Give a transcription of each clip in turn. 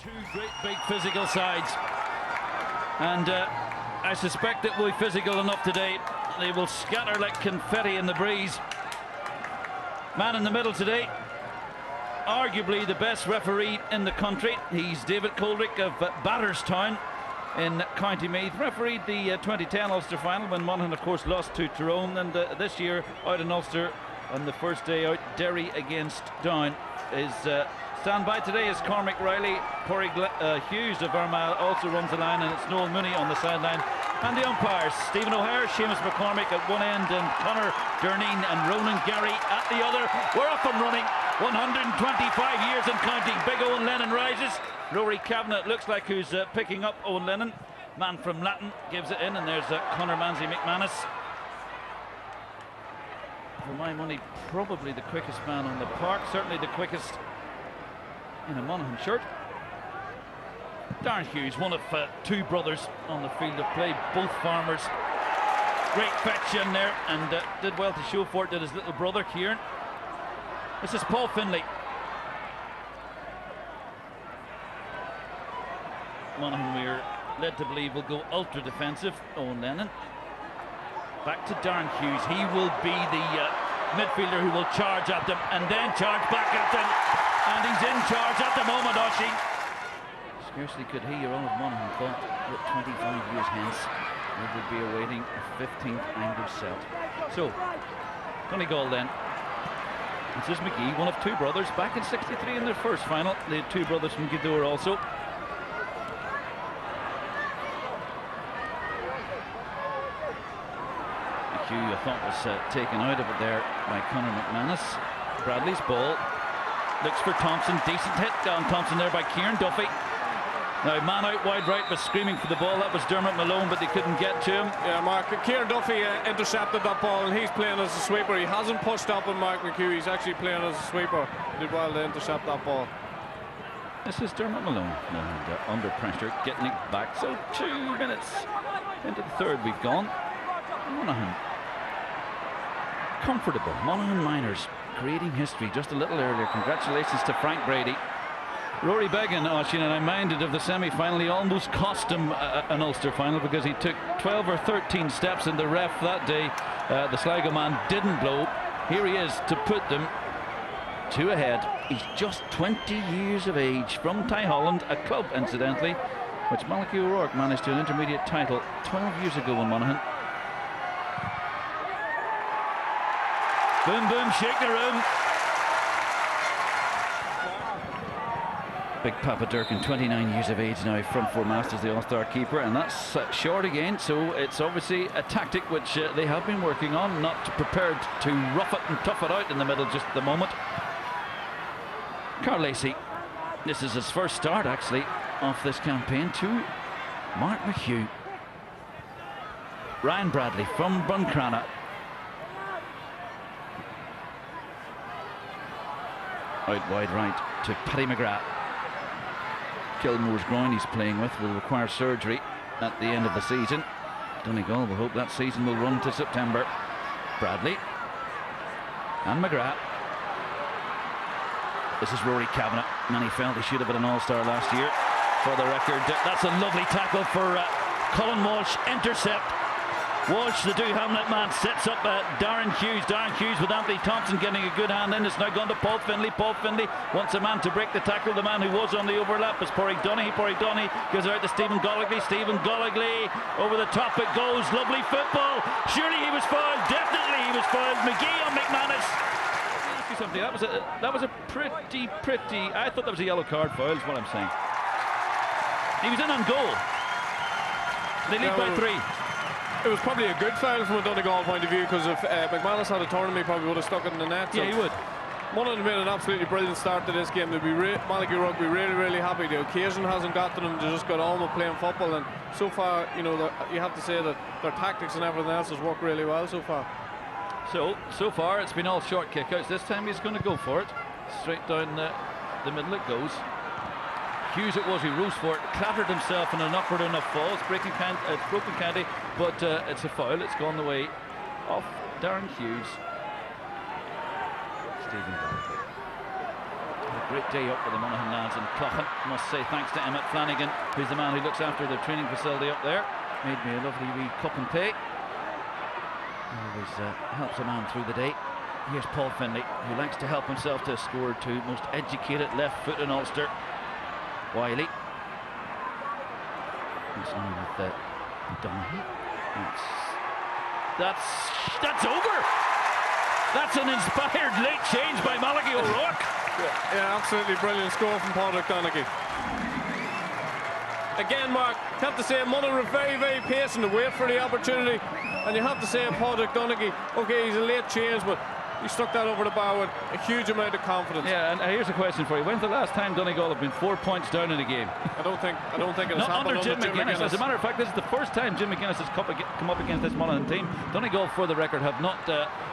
Two great big physical sides, and I suspect it will be physical enough today. They will scatter like confetti in the breeze. Man in the middle today, arguably the best referee in the country. He's David Coldrick of Batterstown in County Meath. Refereed the 2010 Ulster Final when Monaghan, of course, lost to Tyrone, and this year out in Ulster on the first day out, Derry against Down. His standby today is Cormac Riley. Porrig Hughes of Armagh also runs the line, and it's Noel Mooney on the sideline. And the umpires, Stephen O'Hare, Seamus McCormick at one end, and Conor Durneen and Ronan Gary at the other. We're up and running. 125 years and counting. Big Owen Lennon rises. Rory Kavanagh looks like who's picking up Owen Lennon. Man from Latin gives it in, and there's Conor Manzi McManus. For my money, probably the quickest man on the park, certainly the quickest in a Monaghan shirt. Darren Hughes, one of two brothers on the field of play, both farmers. Great fetch in there, and did well to show for it, did his little brother Kieran. This is Paul Finlay. Monaghan, we're led to believe, will go ultra defensive. Owen Lennon. Back to Darren Hughes. He will be the midfielder who will charge at them and then charge back at them. And he's in charge at the moment, Oshie. Scarcely could he or all of Monaghan thought that 25 years hence we would be awaiting a 15th angle set. So, Donegal then. This is McGee, one of two brothers, back in '63 in their first final. They had two brothers from Gweedore also. McHugh, I thought, was taken out of it there by Conor McManus. Bradley's ball. Looks for Thompson, decent hit down Thompson there by Kieran Duffy. Now, man out wide right was screaming for the ball. That was Dermot Malone, but they couldn't get to him. Yeah, Mark, Kieran Duffy intercepted that ball, and he's playing as a sweeper. He hasn't pushed up on Mark McHugh. He's actually playing as a sweeper. He did well to intercept that ball. This is Dermot Malone, and under pressure, getting it back. So 2 minutes into the third we've gone. Monaghan comfortable. Monaghan Miners creating history just a little earlier. Congratulations to Frank Brady. Rory Beggan, Oisin, and I'm minded of the semi-final. He almost cost him an Ulster final because he took 12 or 13 steps, and the ref that day, the Sligo man, didn't blow. Here he is to put them two ahead. He's just 20 years of age, from Ty Holland, a club, incidentally, which Malachy O'Rourke managed to an intermediate title 12 years ago in Monaghan. Boom, boom, shake the room. Big Papa Durkin, 29 years of age now, front four masters, the All-Star keeper, and that's short again, so it's obviously a tactic which they have been working on, not prepared to rough it and tough it out in the middle just at the moment. Carl Lacey, this is his first start actually off this campaign, to Mark McHugh. Ryan Bradley from Buncrana. Out wide right to Paddy McGrath. Kilmore's groin he's playing with will require surgery at the end of the season. Donegal will hope that season will run to September. Bradley and McGrath. This is Rory Kavanagh. Many felt he should have been an All-Star last year. For the record, that's a lovely tackle for Colin Walsh. Intercept. Walsh, the Hamlet man, sets up Darren Hughes. Darren Hughes with Anthony Thompson getting a good hand in. It's now gone to Paul Finlay. Paul Finlay wants a man to break the tackle. The man who was on the overlap is Porrig Donaghy. Porrig Donaghy gives it out to Stephen Goligly. Stephen Goligly over the top it goes. Lovely football. Surely he was fouled. Definitely he was fouled. McGee on McManus. Something. That was a pretty. I thought that was a yellow card foul. Is what I'm saying. He was in on goal. They lead by 3. It was probably a good foul from a Donegal point of view, because if McManus had a turn, he probably would have stuck it in the net. Yeah, he would. Monaghan made an absolutely brilliant start to this game. They'll be Malachy O'Rourke will be really happy. The occasion hasn't got to them. They just got on with playing football, and so far, you know, you have to say that their tactics and everything else has worked really well so far. So far it's been all short kickouts. This time he's going to go for it. Straight down the middle it goes. Hughes it was, he rose for it, clattered himself in an awkward enough fall. It's broken candy, but it's a foul. It's gone the way of Darren Hughes. Stephen Goligly. Great day up with the Monaghan lads in Cloughan. Must say thanks to Emmett Flanagan, who's the man who looks after the training facility up there. Made me a lovely wee cup and pay. Always helps a man through the day. Here's Paul Finlay, who likes to help himself to a score or two. Most educated left foot in Ulster. Wiley. He's on with Donaghy. That's over. That's an inspired late change by Malachy O'Rourke. Yeah, absolutely brilliant score from Padraig Donaghy. Again, Mark, have to say Monaghan were very, very patient to wait for the opportunity, and you have to say Padraig Donaghy, okay, he's a late change, but he struck that over the bar with a huge amount of confidence. Yeah, and here's a question for you: when's the last time Donegal have been 4 points down in a game? I don't think it has Not happened under Jim McGuinness. As a matter of fact, this is the first time Jim McGuinness has come up against this Monaghan team. Donegal, for the record, have not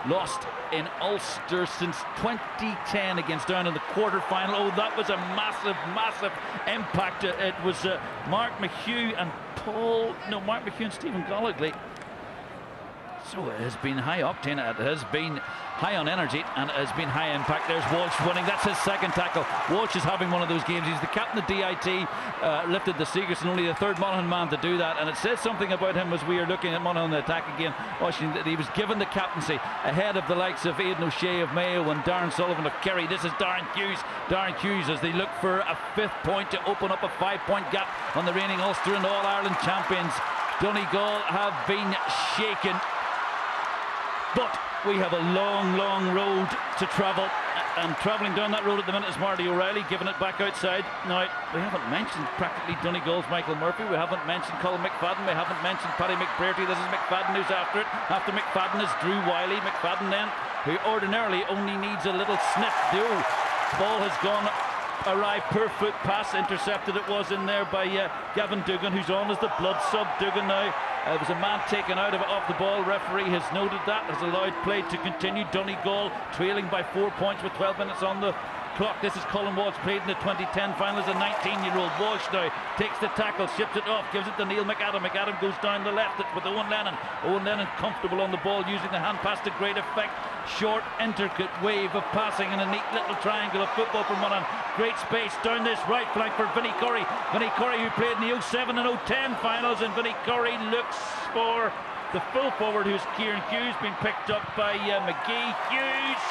lost in Ulster since 2010 against Down in the quarter-final. Oh, that was a massive, massive impact. It was Mark McHugh and Stephen Golightly. So it has been high octane, it has been high on energy, and it has been high impact. There's Walsh winning, that's his second tackle. Walsh is having one of those games. He's the captain of DIT, lifted the Seagers, and only the third Monaghan man to do that. And it says something about him as we are looking at Monaghan the attack again, watching that he was given the captaincy ahead of the likes of Aidan O'Shea of Mayo and Darren Sullivan of Kerry. This is Darren Hughes as they look for a 5th point to open up a 5-point gap on the reigning Ulster and All Ireland champions. Donegal have been shaken. But we have a long, long road to travel, and travelling down that road at the minute is Marty O'Reilly, giving it back outside. Now, we haven't mentioned practically Donegal's Michael Murphy, we haven't mentioned Colin McFadden, we haven't mentioned Paddy McBrearty. This is McFadden who's after it. After McFadden is Drew Wiley. McFadden then, who ordinarily only needs a little sniff. The ball has gone awry, poor foot pass, intercepted it was in there by Gavin Dugan, who's on as the blood sub. Dugan now, there was a man taken out of it off the ball. Referee has noted that, has allowed play to continue. Donegal trailing by 4 points with 12 minutes on the clock. This is Colin Walsh, played in the 2010 final as a 19-year-old. Walsh now takes the tackle, ships it off, gives it to Neil McAdam. McAdam goes down the left with Owen Lennon. Owen Lennon comfortable on the ball, using the hand pass to great effect. Short, intricate wave of passing and a neat little triangle of football from Monaghan. Great space down this right flank for Vinnie Curry. Vinnie Curry, who played in the 07 and 010 finals, and Vinnie Curry looks for the full forward, who's Kieran Hughes, being picked up by McGee. Hughes!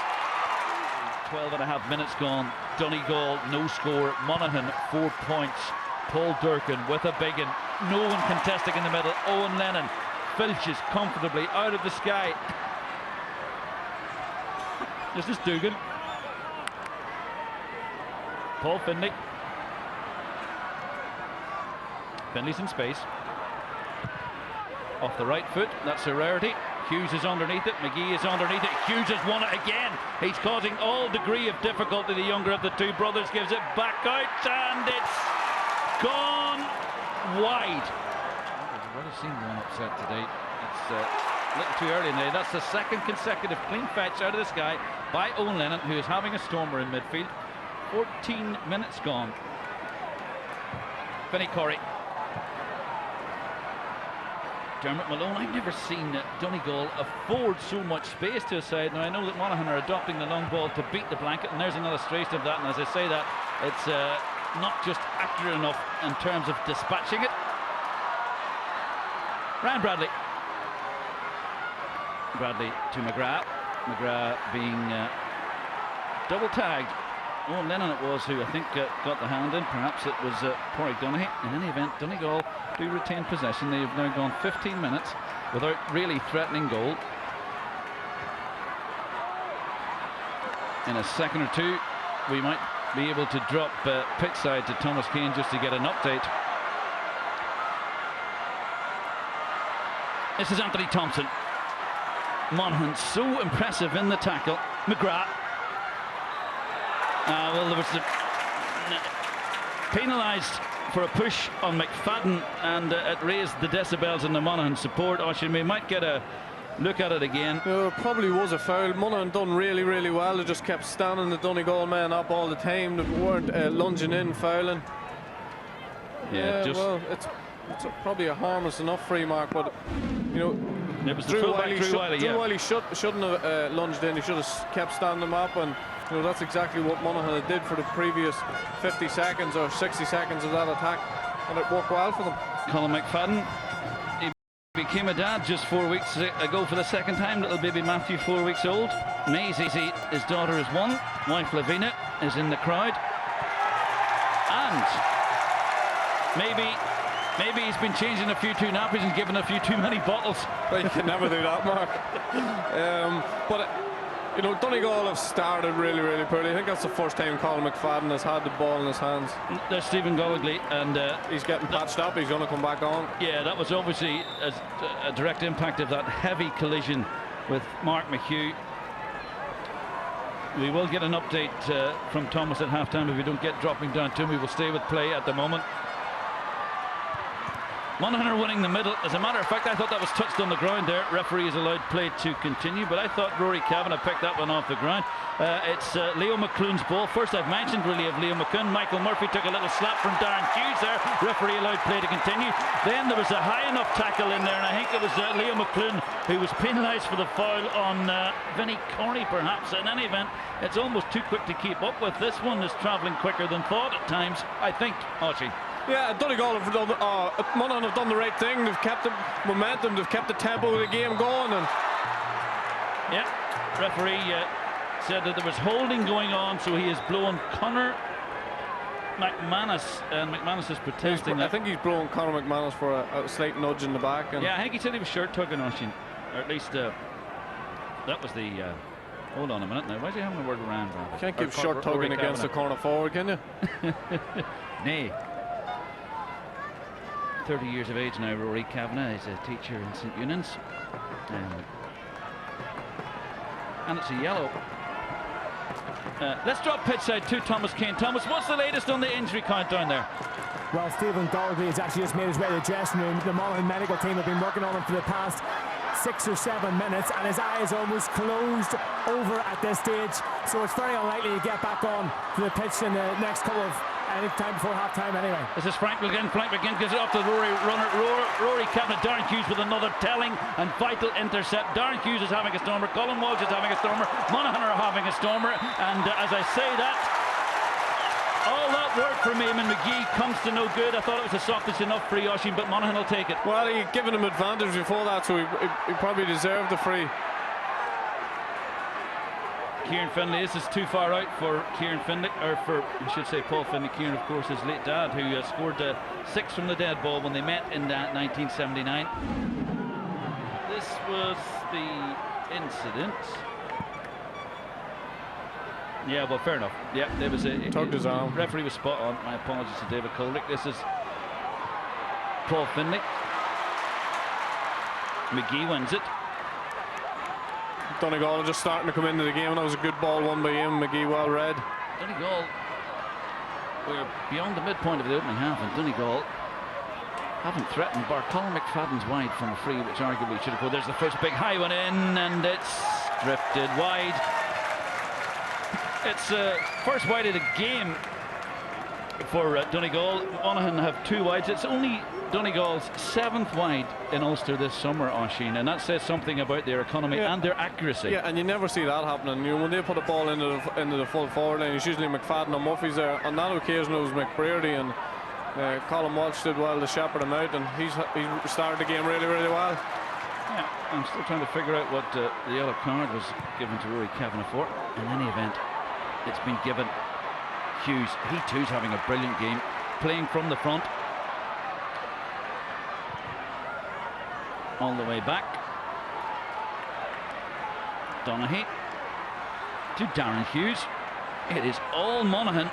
12.5 minutes gone. Donegal, no score. Monaghan, 4 points. Paul Durkin with a big one. No one contesting in the middle. Owen Lennon filches comfortably out of the sky. This is Dugan. Paul Finlay. Finlay's in space. Off the right foot, that's a rarity. Hughes is underneath it, McGee is underneath it. Hughes has won it again. He's causing all degree of difficulty. The younger of the two brothers gives it back out, and it's gone wide. We've already seen one upset today. It's a little too early in the day. That's the second consecutive clean fetch out of the sky by Owen Lennon, who is having a stormer in midfield. 14 minutes gone. Vinnie Curry. Dermot Malone. I've never seen Donegal afford so much space to a side. Now, I know that Monaghan are adopting the long ball to beat the blanket, and there's an illustration of that. And as I say that, it's not just accurate enough in terms of dispatching it. Ryan Bradley. Bradley to McGrath. McGrath being double tagged. Owen Lennon it was who I think got the hand in. Perhaps it was Padraig Donaghy. In any event, Donegal do retain possession. They have now gone 15 minutes without really threatening goal. In a second or two, we might be able to drop pitch side to Thomas Kane just to get an update. This is Anthony Thompson. Monaghan so impressive in the tackle. McGrath. Well, there was penalised for a push on McFadden, and it raised the decibels in the Monaghan support. Oisin, we might get a look at it again. It probably was a foul. Monaghan done really, really well. They just kept standing the Donegal men up all the time. They weren't lunging in, fouling. Yeah, well, it's probably a harmless enough free mark, but you know. It was the fullback, Drew Wiley. Drew Wiley shouldn't have lunged in. He should have kept standing up, and that's exactly what Monaghan did for the previous 50 seconds or 60 seconds of that attack, and it worked well for them. Colin McFadden, he became a dad just 4 weeks ago for the second time. Little baby Matthew, 4 weeks old. Maisie, his daughter, is 1. Wife Lavina is in the crowd, and maybe he's been changing a few too nappies and giving a few too many bottles. Well, you can never do that, Mark. But Donegal have started really, really poorly. I think that's the first time Colin McFadden has had the ball in his hands. There's Stephen Goligly, and he's getting patched up. He's going to come back on. Yeah, that was obviously a direct impact of that heavy collision with Mark McHugh. We will get an update from Thomas at halftime if we don't get dropping down to him. We will stay with play at the moment. Monaghan are winning the middle. As a matter of fact, I thought that was touched on the ground there. Referee is allowed play to continue, but I thought Rory Kavanagh picked that one off the ground. It's Leo McClune's ball. First I've mentioned really of Leo McClune. Michael Murphy took a little slap from Darren Hughes there. Referee allowed play to continue. Then there was a high enough tackle in there, and I think it was Leo McClune who was penalised for the foul on Vinnie Corney perhaps. In any event, it's almost too quick to keep up with. This one is travelling quicker than thought at times, I think, Archie. Yeah, Donegal have done, Monaghan have done the right thing. They've kept the momentum, they've kept the tempo of the game going. And yeah, referee said that there was holding going on, so he has blown Conor McManus, and McManus is protesting. I think he's blown Conor McManus for a slight nudge in the back. And yeah, I think he said he was shirt tugging on him, or at least that was the. Hold on a minute now. Why is he having a word around? You can't give shirt tugging against the corner forward, can you? Nay. 30 years of age now, Rory Kavanagh is a teacher in St Eunan's, and it's a yellow. Let's drop pitch side to Thomas Kane. Thomas, what's the latest on the injury count down there? Well, Stephen Goligly has actually just made his way to the dressing room. The Monaghan medical team have been working on him for the past 6 or 7 minutes, and his eye is almost closed over at this stage, so it's very unlikely to get back on to the pitch in the next couple of time before half time anyway. This is Frank McGinn. Frank McGinn gives it off to the Rory Kavanagh. Darren Hughes with another telling and vital intercept. Darren Hughes is having a stormer. Colin Walsh is having a stormer. Monaghan are having a stormer, and as I say that, all that work from Eamon McGee comes to no good. I thought it was a softness enough for Yoshi, but Monaghan will take it. Well, he'd given him advantage before that, so he probably deserved the free. Kieran Findlay, this is too far out for Kieran Findlay, or for, I should say, Paul Findlay. Kieran, of course, his late dad, who scored 6 from the dead ball when they met in 1979. This was the incident. Yeah, well, fair enough. Yeah, there was a tugged his arm. Referee was spot on. My apologies to David Coldick. This is Paul Findlay. McGee wins it. Donegal just starting to come into the game, and that was a good ball won by him. McGee well read. Donegal, we're beyond the midpoint of the opening half, and Donegal haven't threatened, bar Colin McFadden's wide from a free, which arguably should have gone. There's the first big high one in, and it's drifted wide. It's first wide of the game for Donegal. Monaghan have 2 wides. It's only Donegal's 7th wide in Ulster this summer, Oisin, and that says something about their economy and their accuracy. Yeah, and you never see that happening. When they put a ball into the full forward line, it's usually McFadden or Murphy's there. On that occasion, it was McBrearty, and Colin Walsh did well to shepherd him out, and he started the game really, really well. Yeah, I'm still trying to figure out what the yellow card was given to Rory Kavanagh for. In any event, it's been given. Hughes, he too's having a brilliant game, playing from the front. All the way back. Donaghy to Darren Hughes. It is all Monaghan.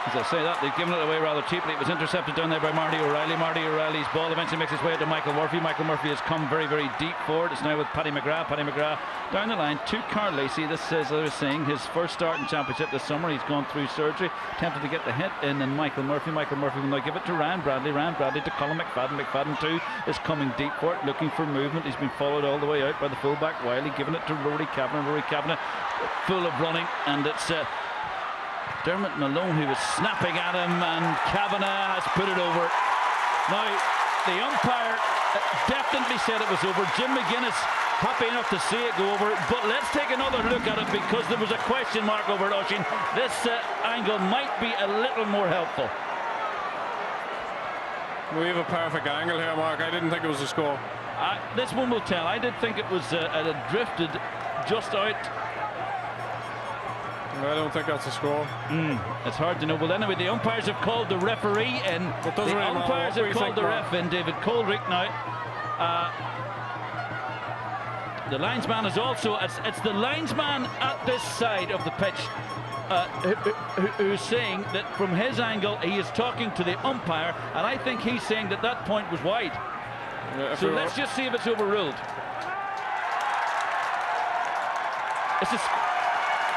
As I say that, they've given it away rather cheaply. It was intercepted down there by Marty O'Reilly. Marty O'Reilly's ball eventually makes its way to Michael Murphy. Michael Murphy has come very, very deep forward. It's now with Paddy McGrath. Paddy McGrath down the line to Carl Lacey. This is, as I was saying, his first start in championship this summer. He's gone through surgery, attempted to get the hit in, and Michael Murphy will now give it to Ryan Bradley. Ryan Bradley to Colin McFadden. McFadden too is coming deep for it, looking for movement. He's been followed all the way out by the fullback Wiley, giving it to Rory Kavanagh. Rory Kavanagh full of running, and it's Dermot Malone who was snapping at him, and Kavanagh has put it over. Now the umpire definitely said it was over. Jim McGuinness happy enough to see it go over, but let's take another look at it because there was a question mark over it, Oisin. This angle might be a little more helpful. We have a perfect angle here, Mark. I didn't think it was a score. This one will tell. I did think it was it had drifted just out. I don't think that's a score. It's hard to know. Well, anyway, the umpires have called the referee in. The umpires have called the ref in, David Coldrick now. The linesman is also, it's the linesman at this side of the pitch who's saying that from his angle he is talking to the umpire, and I think he's saying that that point was wide. Yeah, so let's just see if it's overruled.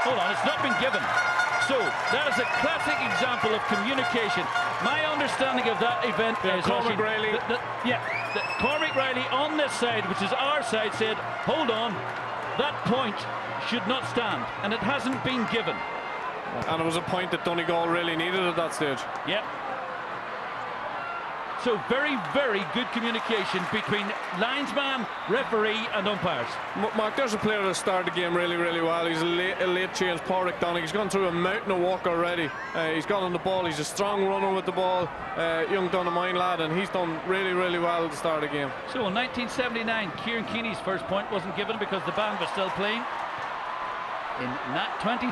Hold on, it's not been given. So that is a classic example of communication. My understanding of that event is Cormac Riley. Cormac Riley on this side, which is our side, said, hold on, that point should not stand, and it hasn't been given. And it was a point that Donegal really needed at that stage. Yep. So very, very good communication between linesman, referee and umpires. Mark, there's a player that started the game really, really well. He's a late change, Pádraig Donaghy. He's gone through a mountain of work already. He's got on the ball. He's a strong runner with the ball. Young Donegal lad, and he's done really, really well at the start of the game. So in 1979, Kieran Keeney's first point wasn't given because the band was still playing. In 2013,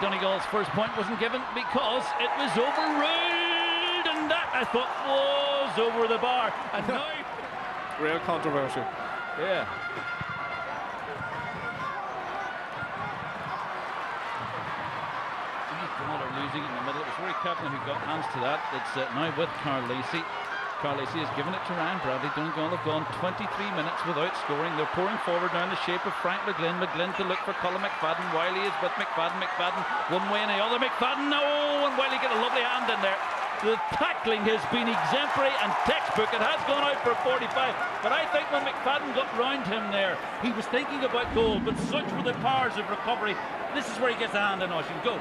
Donegal's first point wasn't given because it was overruled, and that, I thought, was over the bar. And now... Real controversy. Yeah. Are losing in the middle. It was Rory Kaplan who got hands to that. It's now with Carl Lacey. Carl Lacey has given it to Ryan Bradley. Donegal have gone 23 minutes without scoring. They're pouring forward down the shape of Frank McGlynn. McGlynn to look for Colin McFadden. Wiley is with McFadden. McFadden one way and the other. McFadden, no! And Wiley get a lovely hand in there. The tackling has been exemplary and textbook. It has gone out for a 45. But I think when McFadden got round him there, he was thinking about goal. But such were the powers of recovery. This is where he gets a hand in, Oisin. Go.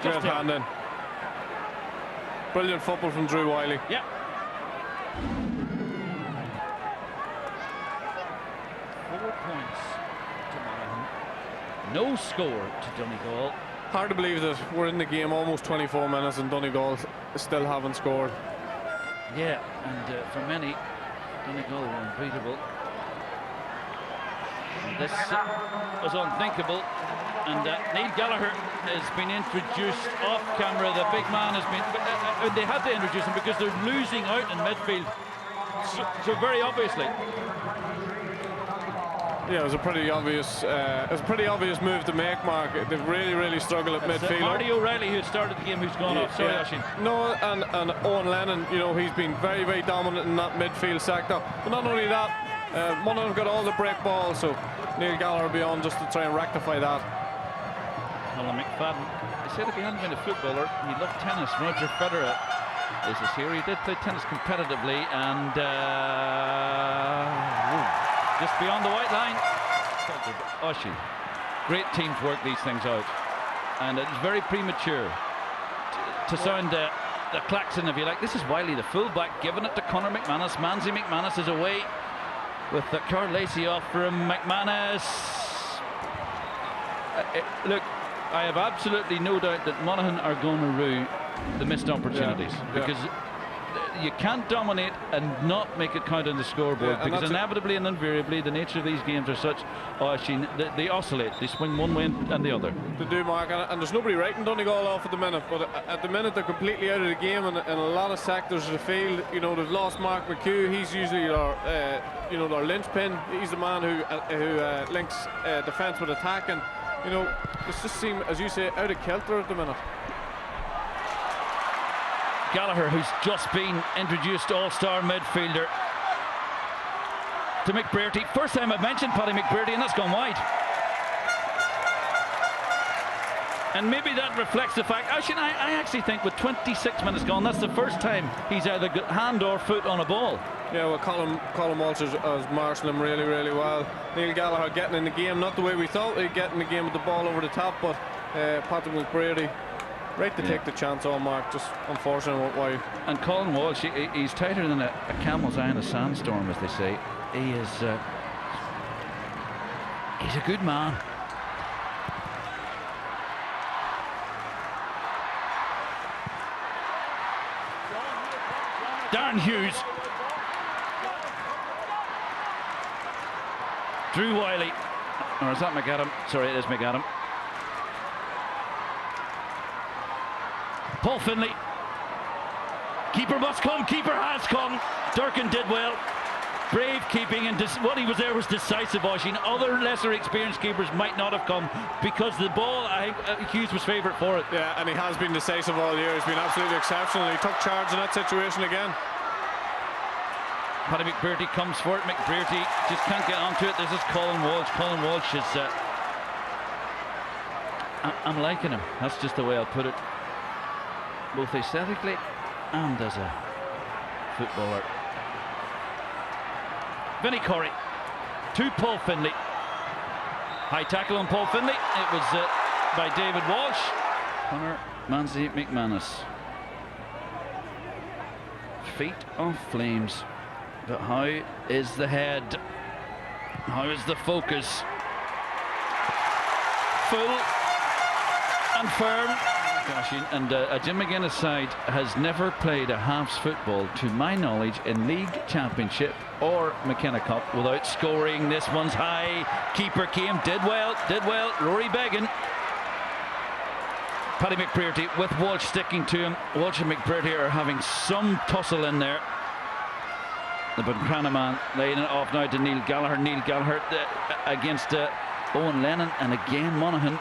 Great hand in. Brilliant football from Drew Wiley. Yeah. 4 points to Monaghan. No score to Donegal. Hard to believe that we're in the game almost 24 minutes and Donegal still haven't scored. Yeah, and for many, Donegal were unbeatable. And this was unthinkable. And Neil Gallagher has been introduced off camera. The big man has been... they had to introduce him because they're losing out in midfield. So very obviously. Yeah, it was a pretty obvious move to make, Mark. They've really, really struggled at midfield. Marty O'Reilly, who started the game, who's gone off. Sorry, Oisin. No, and Owen Lennon, you know, he's been very, very dominant in that midfield sector. But not only that, Monaghan have got all the break balls, so Neil Gallagher will be on just to try and rectify that. Colin McFadden, he said if he hadn't been a footballer, he loved tennis. Roger Federer is here. He did play tennis competitively, and just beyond the white line. Oisin, great teams work these things out, and it's very premature to sound the klaxon, if you like. This is Wiley, the fullback, giving it to Conor McManus. Manzi McManus is away with the Carl Lacey off from McManus. Look, I have absolutely no doubt that Monaghan are going to rue the missed opportunities, because you can't dominate and not make it count on the scoreboard, because inevitably and invariably the nature of these games are such, they oscillate, they swing one way and the other. They do, Mark, and there's nobody writing Donegal off at the minute, but at the minute they're completely out of the game in a lot of sectors of the field. You know, they've lost Mark McHugh. He's usually their linchpin. He's the man who links defence with attack, and you know, this just seems, as you say, out of kilter at the minute. Gallagher, who's just been introduced all-star midfielder, to McBrearty. First time I've mentioned Paddy McBrearty, and that's gone wide. And maybe that reflects the fact, I actually think with 26 minutes gone, that's the first time he's either got hand or foot on a ball. Yeah, well, Colin Walsh is marshalling him really, really well. Neil Gallagher getting in the game, not the way we thought he'd get in the game with the ball over the top, but Patrick McBrearty Right to take the chance on Mark, just unfortunate why. And Colin Walsh, he's tighter than a camel's eye in a sandstorm, as they say. He is, he's a good man. Darren Hughes. Drew Wiley. Or is that McAdam? Sorry, it is McAdam. Paul Finlay. Keeper must come. Keeper has come. Durkin did well. Brave keeping, and what he was there was decisive. Oisín. Other lesser experienced keepers might not have come because the ball, I think Hughes was favourite for it. Yeah, and he has been decisive all year. He's been absolutely exceptional. He took charge in that situation again. Paddy McBrearty comes for it. McBrearty just can't get onto it. This is Colin Walsh. Colin Walsh is... I'm liking him. That's just the way I'll put it. Both aesthetically and as a footballer. Vinnie Corey to Paul Finlay. High tackle on Paul Finlay. It was by David Walsh. Conor Manzi McManus. Feet of flames. But how is the head? How is the focus? Full and firm. And Jim McGuinness side has never played a halves football, to my knowledge, in League Championship or McKenna Cup without scoring. This one's high. Keeper came, did well. Rory Began. Paddy McBrearty with Walsh sticking to him. Walsh and McBrearty are having some tussle in there. The Buncranaman laying it off now to Neil Gallagher. Neil Gallagher against Owen Lennon, and again Monaghan.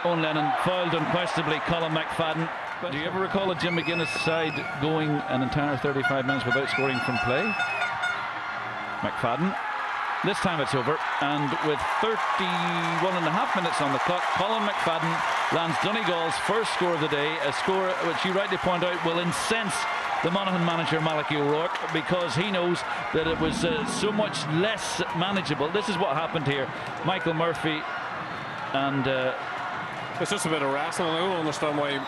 Owen Lennon fouled unquestionably Colin McFadden. Do you ever recall a Jim McGuinness side going an entire 35 minutes without scoring from play? McFadden. This time it's over, and with 31.5 minutes on the clock, Colin McFadden lands Donegal's first score of the day, a score which you rightly point out will incense the Monaghan manager Malachy O'Rourke, because he knows that it was so much less manageable. This is what happened here. Michael Murphy and it's just a bit of wrestling. I don't understand why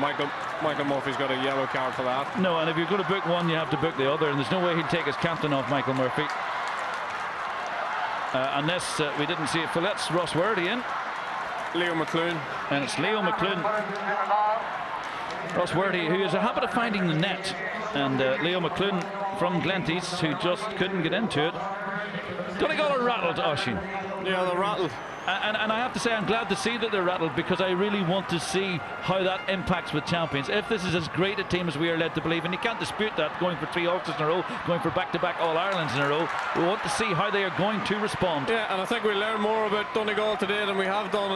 Michael Murphy's got a yellow card for that. No, and if you're going to book one, you have to book the other, and there's no way he'd take his captain off Michael Murphy. Unless we didn't see it. For that's Ross Wordy in. Leo McClune. And it's Leo McClune. Ross Wordy, who has a habit of finding the net. And Leo McClune from Glenties, who just couldn't get into it. Donegal are rattled, Oisín. Yeah, they're rattled. And I have to say, I'm glad to see that they're rattled, because I really want to see how that impacts with champions. If this is as great a team as we are led to believe, and you can't dispute that, going for 3 Ulsters in a row, going for back-to-back All Irelands in a row, we want to see how they are going to respond. Yeah, and I think we learn more about Donegal today than we have done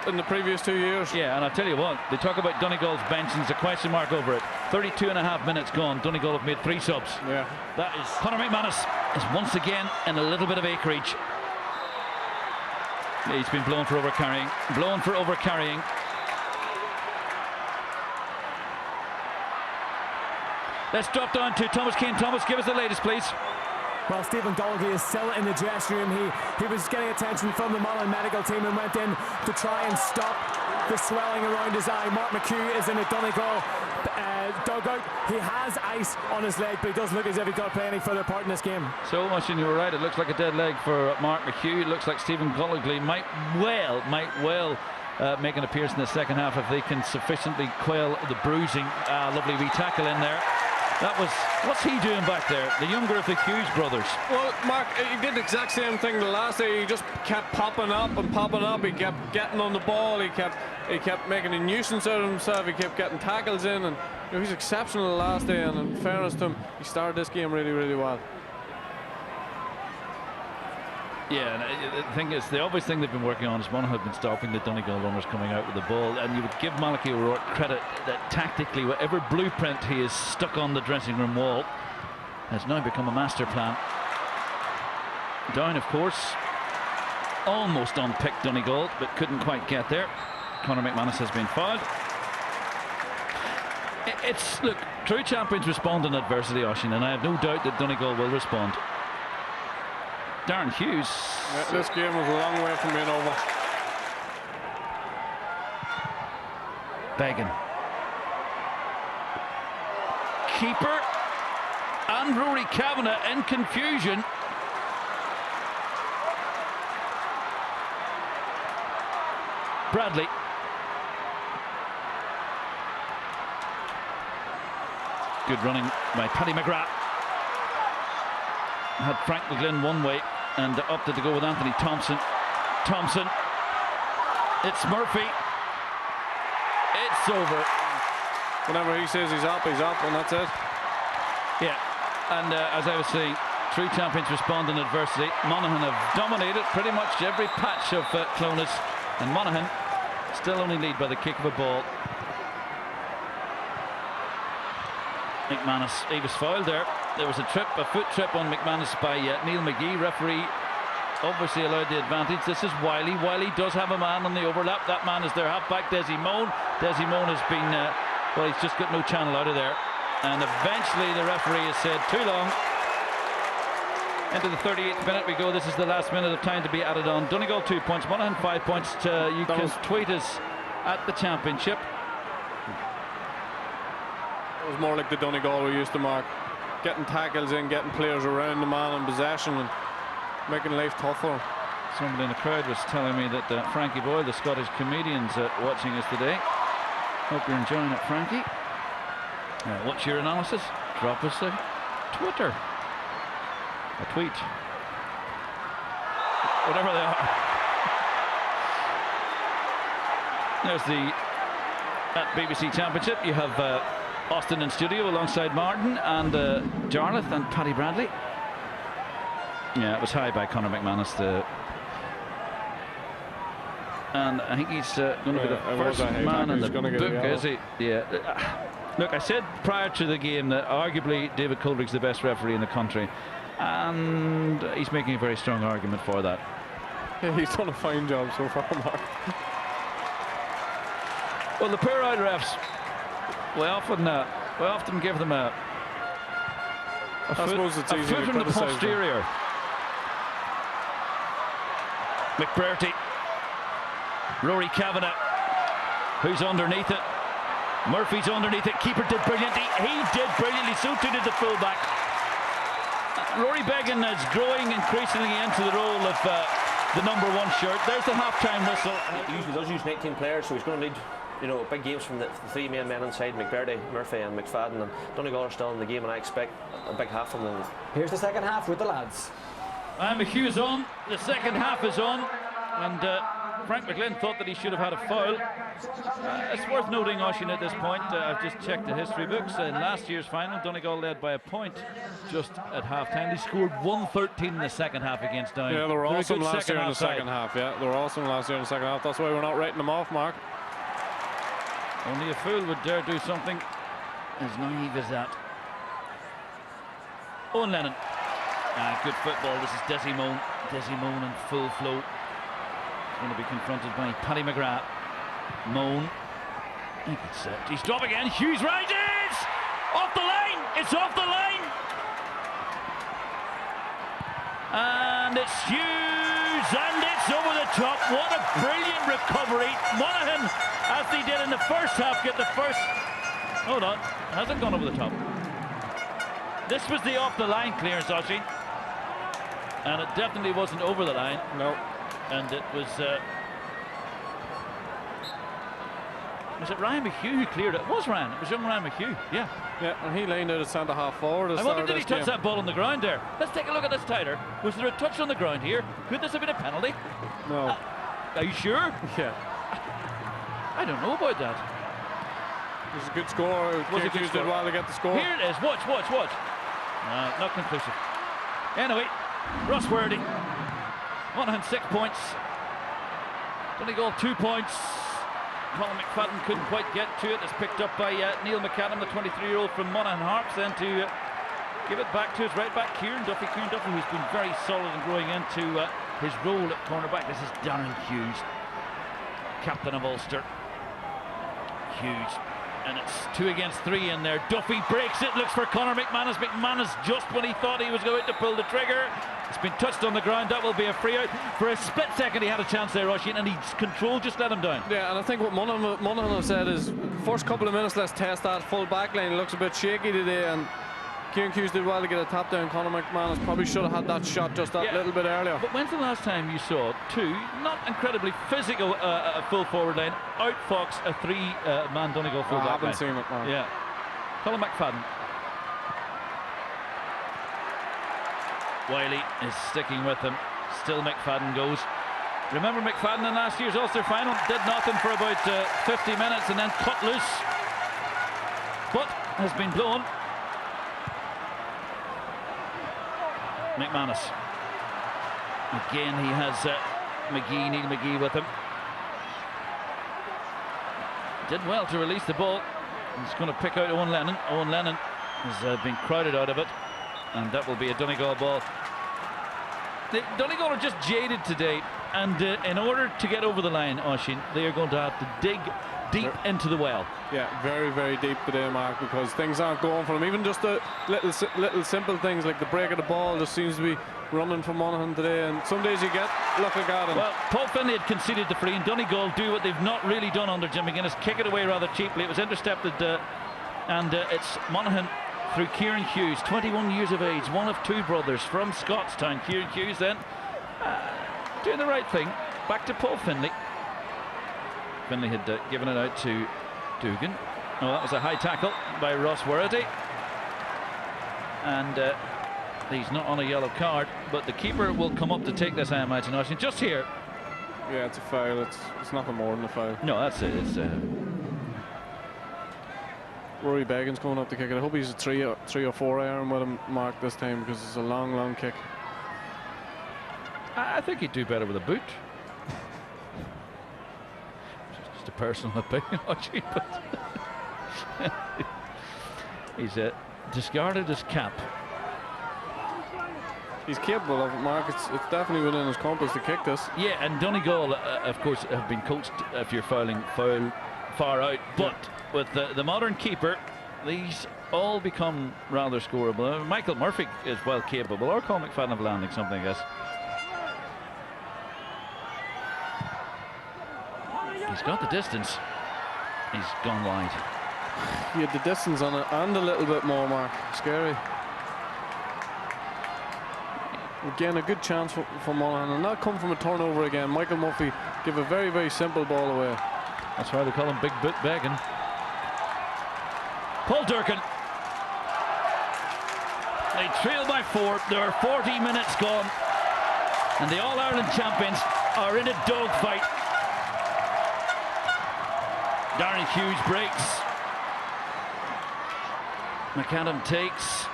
in the previous 2 years. Yeah, and I'll tell you what, they talk about Donegal's bench, and there's a question mark over it. 32.5 minutes gone, Donegal have made 3 subs. Yeah. That is... Conor McManus is once again in a little bit of acreage. He's been blown for overcarrying. Let's drop down to Thomas Kane. Thomas, give us the latest, please. Well, Stephen Golgi is still in the dressing room. He was getting attention from the Monaghan medical team and went in to try and stop the swelling around his eye. Mark McHugh is in the Donegal dugout. He has ice on his leg, but he doesn't look as if he's going to play any further part in this game. So much, and you were right. It looks like a dead leg for Mark McHugh. It looks like Stephen Golgi might well make an appearance in the second half if they can sufficiently quell the bruising. Lovely wee tackle in there. That was, what's he doing back there? The younger of the Hughes brothers. Well, Mark, he did the exact same thing the last day. He just kept popping up. He kept getting on the ball. He kept making a nuisance out of himself. He kept getting tackles in, and you know, he's exceptional the last day. And in fairness to him, he started this game really, really well. Yeah, and the thing is, the obvious thing they've been working on is Monaghan have been stopping the Donegal runners coming out with the ball, and you would give Malachy O'Rourke credit that tactically, whatever blueprint he has stuck on the dressing room wall has now become a master plan. Down, of course, almost unpicked Donegal, but couldn't quite get there. Conor McManus has been fouled. Look, true champions respond in adversity, Oisín, and I have no doubt that Donegal will respond. Darren Hughes. Yeah, this game was a long way from being over. Beggan. Keeper and Rory Kavanagh in confusion. Bradley. Good running by Paddy McGrath. Had Frank McGlynn one way and opted to go with Anthony Thompson. Thompson. It's Murphy. It's over. Whenever he says he's up, and that's it. Yeah, and as I was saying, 3 champions respond in adversity. Monaghan have dominated pretty much every patch of Clonus, and Monaghan still only lead by the kick of a ball. McManus, he was fouled there. There was a foot trip on McManus by Neil McGee. Referee obviously allowed the advantage. This is Wiley. Wiley does have a man on the overlap. That man is their halfback, Desi Moan. Desi Moan has been, well, he's just got no channel out of there. And eventually the referee has said, too long. Into the 38th minute we go. This is the last minute of time to be added on. Donegal 2 points, Monaghan 5 points. You can tweet us at the championship. It was more like the Donegal we used to mark. Getting tackles in, getting players around the man in possession and making life tougher. Somebody in the crowd was telling me that Frankie Boyle, the Scottish comedian's watching us today. Hope you're enjoying it, Frankie. What's your analysis? Drop us a Twitter. A tweet. Whatever they are. There's the BBC Championship. You have Austin in studio alongside Martin and Jarlath and Paddy Bradley. Yeah, it was high by Conor McManus. And I think he's going to be the first man in the book, is he? Yeah. Look, I said prior to the game that arguably David Coldrick's the best referee in the country, and he's making a very strong argument for that. Yeah, he's done a fine job so far, Mark. Well, the poor eye refs, we often give them a foot in the posterior. McBurty, Rory Kavanagh, who's underneath it. Murphy's underneath it. Keeper did brilliantly. He did brilliantly. So too did the fullback. Rory Beggan is growing increasingly into the role of the #1 shirt. There's the half-time whistle. He usually does use 19 players, so he's going to need, you know, big games from the 3 main men inside: McBurty, Murphy, and McFadden. And Donegal are still in the game, and I expect a big half from them. Here's the second half with the lads. And McHugh's on. The second half is on, and Frank McGlynn thought that he should have had a foul. It's worth noting, Oisín, at this point, I've just checked the history books. In last year's final, Donegal led by a point just at half-time. They scored 113 in the second half against Down. Yeah, they were awesome last year in the second half. Yeah, they were awesome last year in the second half. That's why we're not writing them off, Mark. Only a fool would dare do something as naive as that. Owen Lennon. Good football. This is Desi Moan. Desi Moan in full flow. Going to be confronted by Paddy McGrath. Moan. He's dropping again. Hughes rises! Off the line! It's off the line! And it's Hughes, and it's over the top. What a brilliant recovery. Monaghan, as they did in the first half, get the first... Hold on. Hasn't gone over the top. This was the off the line clearance, Oisín. And it definitely wasn't over the line. No. And it was it Ryan McHugh who cleared it? It was Ryan. It was young Ryan McHugh. Yeah. Yeah, and he lined out at centre half forward. I wonder, did he touch that ball on the ground there? Let's take a look at this, Tyler. Was there a touch on the ground here? Could this have been a penalty? No. Are you sure? Yeah. I don't know about that. It was a good score. Hughes did well to get the score. Here it is. Watch. Not conclusive. Anyway, Ross Wordy. Monaghan 6 points. Donegal 2 points. Colin McFadden couldn't quite get to it. It's picked up by Neil McAdam, the 23-year-old from Monaghan Harps. Then to give it back to his right back, Kieran Duffy. Kieran Duffy, who's been very solid in growing into his role at cornerback. This is Darren Hughes, captain of Ulster. Hughes. And it's 2 against 3 in there. Duffy breaks it, looks for Conor McManus. McManus, just when he thought he was going to pull the trigger, it's been touched on the ground. That will be a free out. For a split second he had a chance there, Oisin, and his control just let him down. Yeah, and I think what Monaghan have said is, first couple of minutes, let's test that full back line. It looks a bit shaky today, and Kieran Hughes did well to get a tap down. Conor McManus probably should have had that shot just that little bit earlier. But when's the last time you saw 2 not incredibly physical full forward line outfox a 3-man Donegal full back line? I haven't seen it, man. Yeah. Colin McFadden. Wiley is sticking with him. Still McFadden goes. Remember McFadden in last year's Ulster Final? Did nothing for about 50 minutes and then cut loose. But has been blown. McManus. Again, he has Neil McGee with him. Did well to release the ball. He's going to pick out Owen Lennon. Owen Lennon has been crowded out of it, and that will be a Donegal ball. Donegal are just jaded today, and in order to get over the line, Oisin, they are going to have to dig deep into the well. Yeah, very, very deep today, Mark, because things aren't going for them. Even just the little simple things like the break of the ball just seems to be running for Monaghan today, and some days you get luck like that. Well, Paul Finlay had conceded the free, and Donegal do what they've not really done under Jim McGuinness, kick it away rather cheaply. It was intercepted, and it's Monaghan through Kieran Hughes, 21 years of age, one of 2 brothers from Scottstown. Kieran Hughes then doing the right thing, back to Paul Finlay. Finlay had given it out to Dugan. Oh, that was a high tackle by Ross Werrity. And he's not on a yellow card, but the keeper will come up to take this, I imagine. Just here. Yeah, it's a foul. It's nothing more than a foul. No, that's it. It's Rory Beggin's going up to kick it. I hope he's a 3 or 4 iron with him, Mark, this time, because it's a long, long kick. I think he'd do better with a boot. Just a personal opinion, actually, but he's discarded his cap. He's capable of it, Mark. It's definitely within his compass to kick this. Yeah, and Donegal, of course, have been coached if you're foul far out, but with the modern keeper, these all become rather scoreable. Michael Murphy is well capable, or Colin McFadden of landing something, I guess. He's got the distance. He's gone wide. He had the distance on it and a little bit more, Mark. Scary. Again, a good chance for Monaghan, and that come from a turnover again. Michael Murphy give a very, very simple ball away. That's why they call him Big Boot Beggin. Paul Durkin. They trail by 4. There are 40 minutes gone, and the All Ireland champions are in a dogfight. Darren Hughes breaks. McAdam takes.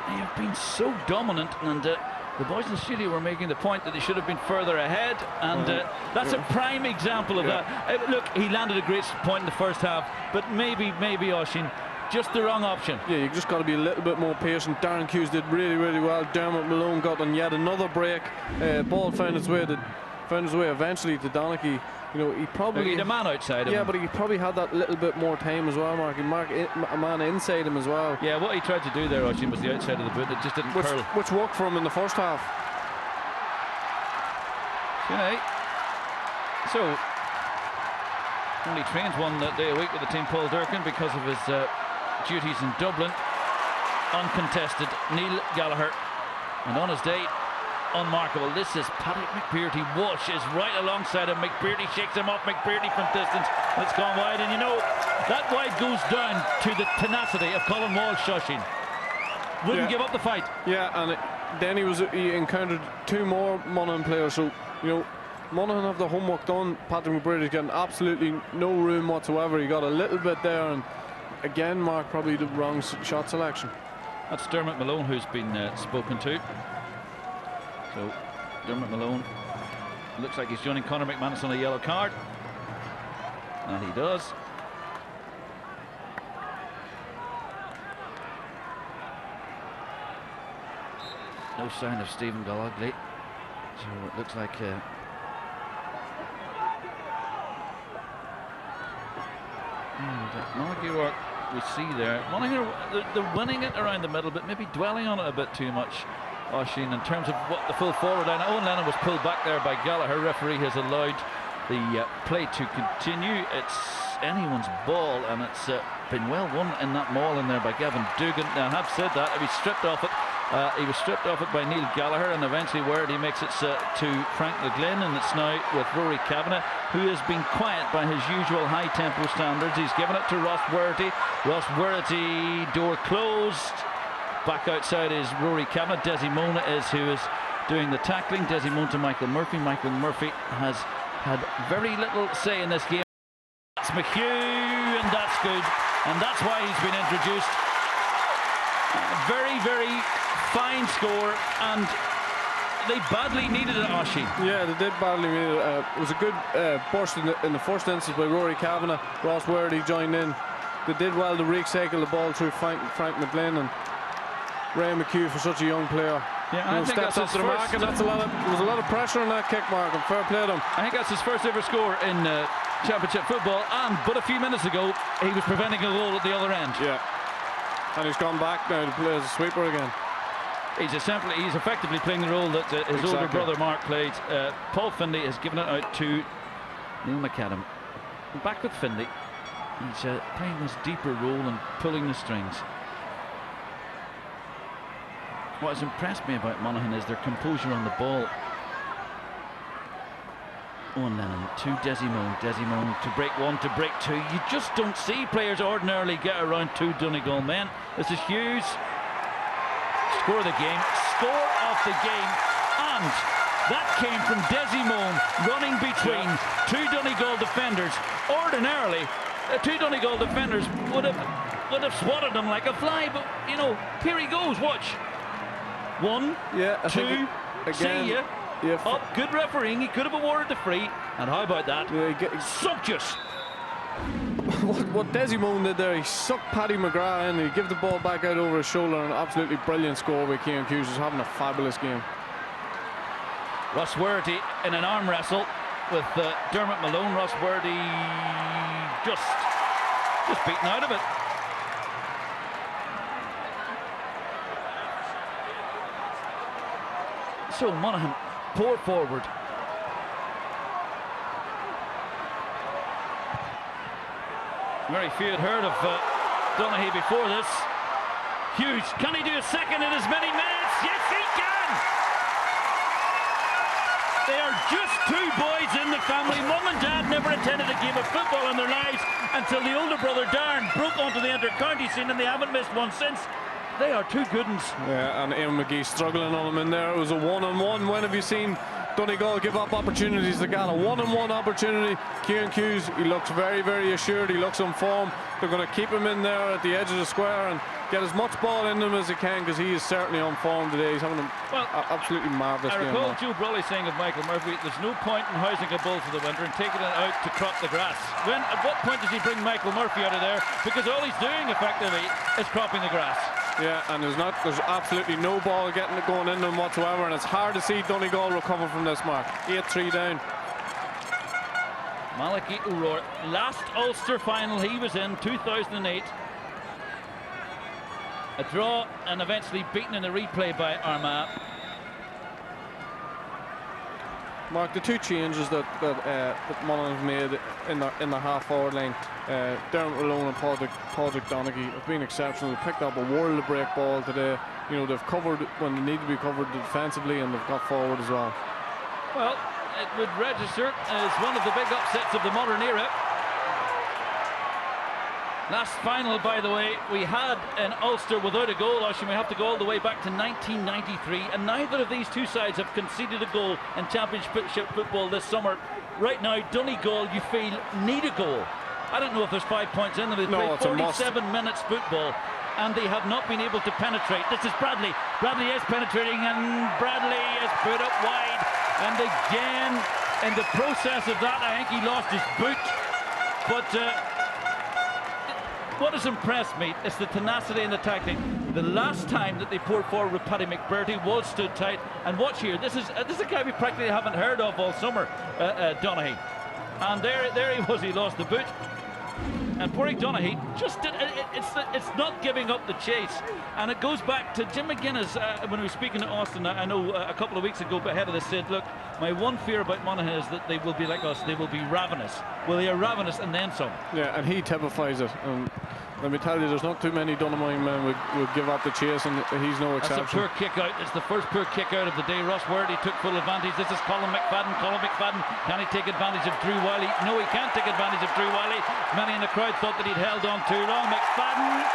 They have been so dominant, and the boys in the studio were making the point that they should have been further ahead, and that's a prime example of that. Look, he landed a great point in the first half, but maybe Oisin, just the wrong option. Yeah, you just got to be a little bit more patient. Darren Hughes did really, really well. Dermot Malone got on yet another break. Ball found its way eventually to Donaghy. You know, he probably had a man outside him. Yeah, but he probably had that little bit more time as well, Mark. He marked a man inside him as well. Yeah, what he tried to do there, Oisin, was the outside of the boot. It just didn't curl. Which worked for him in the first half. Okay. So, only trains 1 day a week with the team, Paul Durkin, because of his duties in Dublin. Uncontested, Neil Gallagher. And on his day, unmarkable. This is Paddy McBearty. Walsh is right alongside him. McBearty shakes him off. McBearty from distance. It's gone wide, and you know that wide goes down to the tenacity of Colin Walsh. Shushing wouldn't give up the fight. Yeah, and then he encountered 2 more Monaghan players. So you know, Monaghan have the homework done. Patrick McBearty's getting absolutely no room whatsoever. He got a little bit there, and again, Mark, probably the wrong shot selection. That's Dermot Malone who's been spoken to. So Dermot Malone looks like he's joining Conor McManus on a yellow card, and he does. No sign of Stephen Gallagher, so it looks like Monaghan GAA, we see there. Monaghan, they're winning it around the middle, but maybe dwelling on it a bit too much, Oisín, in terms of what the full forward line. Owen Lennon was pulled back there by Gallagher. Referee has allowed the play to continue. It's anyone's ball, and it's been well won in that maul in there by Gavin Dugan. Now, I have said that, he was stripped off it. He was stripped off it by Neil Gallagher, and eventually Werdy makes it to Frank McGlynn, and it's now with Rory Kavanagh, who has been quiet by his usual high tempo standards. He's given it to Ross Werdy. Ross Werdy, door closed. Back outside is Rory Kavanagh. Desimone is who is doing the tackling. Desimone to Michael Murphy. Michael Murphy has had very little say in this game. That's McHugh, and that's good, and that's why he's been introduced. Very, very fine score, and they badly needed it, Oisín. Yeah, they did badly need it. It was a good burst in the first instance by Rory Kavanagh. Ross Werdy joined in. They did well to recycle the ball through Frank McGlynn, and Ray McHugh, for such a young player, yeah, I think steps up to the mark, and there was a lot of pressure on that kick mark, and fair play to him. I think that's his first ever score in championship football, and but a few minutes ago he was preventing a goal at the other end. Yeah, and he's gone back now to play as a sweeper again. He's effectively playing the role that his older brother Mark played. Paul Findlay has given it out to Neil McAdam. Back with Findlay. He's playing this deeper role and pulling the strings. What has impressed me about Monaghan is their composure on the ball. Owen Lennon to Desimone. Desimone to break one, to break two. You just don't see players ordinarily get around two Donegal men. This is Hughes. Score of the game, score of the game, and that came from Desimone running between two Donegal defenders. Ordinarily, two Donegal defenders would have swatted him like a fly, but you know, here he goes. Watch. One, two, see ya. Yeah, up, good refereeing. He could have awarded the free, and how about that? Yeah, sumptuous. What Desimone did there, he sucked Paddy McGrath in, he gave the ball back out over his shoulder, and an absolutely brilliant score by Cian Hughes, who's having a fabulous game. Ross Werdy in an arm wrestle with Dermot Malone. Ross Werdy just beaten out of it. So Monaghan pour forward. Very few had heard of Donaghy before this. Hughes, can he do a second in as many minutes? Yes, he can! They are just two boys in the family. Mum and Dad never attended a game of football in their lives until the older brother Darren broke onto the inter-county scene, and they haven't missed one since. They are two good ones. Yeah, and Eamon McGee struggling on him in there. It was a one-on-one. When have you seen Donegal give up opportunities to Ghana? One-on-one opportunity. Cian Hughes, he looks very, very assured. He looks on form. They're going to keep him in there at the edge of the square and get as much ball in him as they can, because he is certainly on form today. He's having an absolutely marvellous game. I recall Joe Brolly saying of Michael Murphy, there's no point in housing a bull for the winter and taking it out to crop the grass. At what point does he bring Michael Murphy out of there? Because all he's doing effectively is cropping the grass. Yeah, and there's absolutely no ball going in them whatsoever, and it's hard to see Donegal recover from this mark. 8-3 down. Malachy O'Rourke, last Ulster final he was in, 2008. A draw and eventually beaten in the replay by Armagh. Mark, the two changes that Monaghan have made in the half-forward line, Dermot Malone and Padraig Donaghy, have been exceptional. They've picked up a world of break ball today. You know, they've covered when they need to be covered defensively, and they've got forward as well. Well, it would register as one of the big upsets of the modern era. Last final, by the way, we had in Ulster without a goal. Oisín, we have to go all the way back to 1993, and neither of these two sides have conceded a goal in championship football this summer. Right now, Donegal, you feel, need a goal. I don't know if there's 5 points in them. They've played 47 minutes football, and they have not been able to penetrate. This is Bradley. Bradley is penetrating, and Bradley is put up wide. And again, in the process of that, I think he lost his boot. But what has impressed me is the tenacity and the tackling. The last time that they poured forward with Paddy McBurty was stood tight. And watch here, this is a guy we practically haven't heard of all summer, Donaghy. And there he was, he lost the boot. And Porrick Donaghy just it's not giving up the chase, and it goes back to Jim McGuinness when we were speaking to Austin. I know a couple of weeks ago ahead of this said, look, my one fear about Monaghan is that they will be like us, they will be ravenous. Well, they are ravenous and then some. Yeah, and he typifies it. Let me tell you, there's not too many Donegal men would give up the chase, and he's no exception. That's a poor kick out. It's the first poor kick out of the day. Ross Worthy took full advantage. This is Colin McFadden. Colin McFadden, can he take advantage of Drew Wiley? No, he can't take advantage of Drew Wiley. Many in the crowd thought that he'd held on too long. McFadden.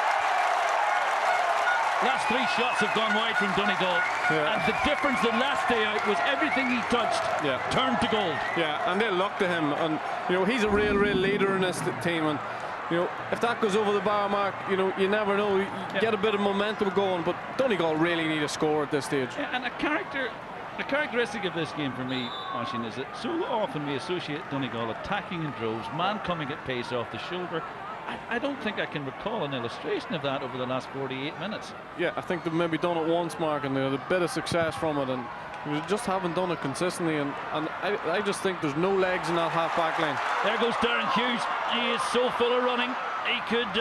Last 3 shots have gone wide from Donegal, and the difference the last day out was everything he touched turned to gold. Yeah, and they luck to him, and you know he's a real leader in this team, and you know if that goes over the bar mark, you know you never know. You get a bit of momentum going, but Donegal really need a score at this stage. Yeah, and a characteristic of this game for me, Oisin, is that so often we associate Donegal attacking in droves, man coming at pace off the shoulder. I don't think I can recall an illustration of that over the last 48 minutes. Yeah, I think they've maybe done it once, Mark, and they had a bit of success from it, and we just haven't done it consistently, and I just think there's no legs in that half-back line. There goes Darren Hughes. He is so full of running. He could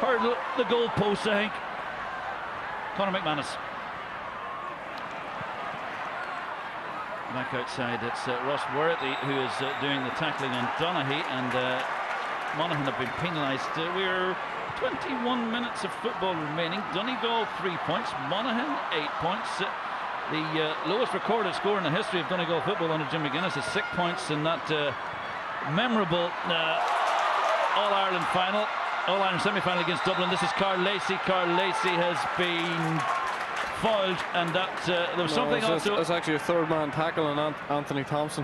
hurdle the goalpost, I think. Conor McManus. Back outside, it's Ross Worthy who is doing the tackling on Donaghy, and Monaghan have been penalised. We're 21 minutes of football remaining. Donegal 3 points, Monaghan 8 points. The lowest recorded score in the history of Donegal football under Jim McGuinness is 6 points in that memorable All Ireland final, All Ireland semi-final against Dublin. This is Carl Lacey. Carl Lacey has been fouled, and that there was something also. That's actually a third-man tackle on Anthony Thompson.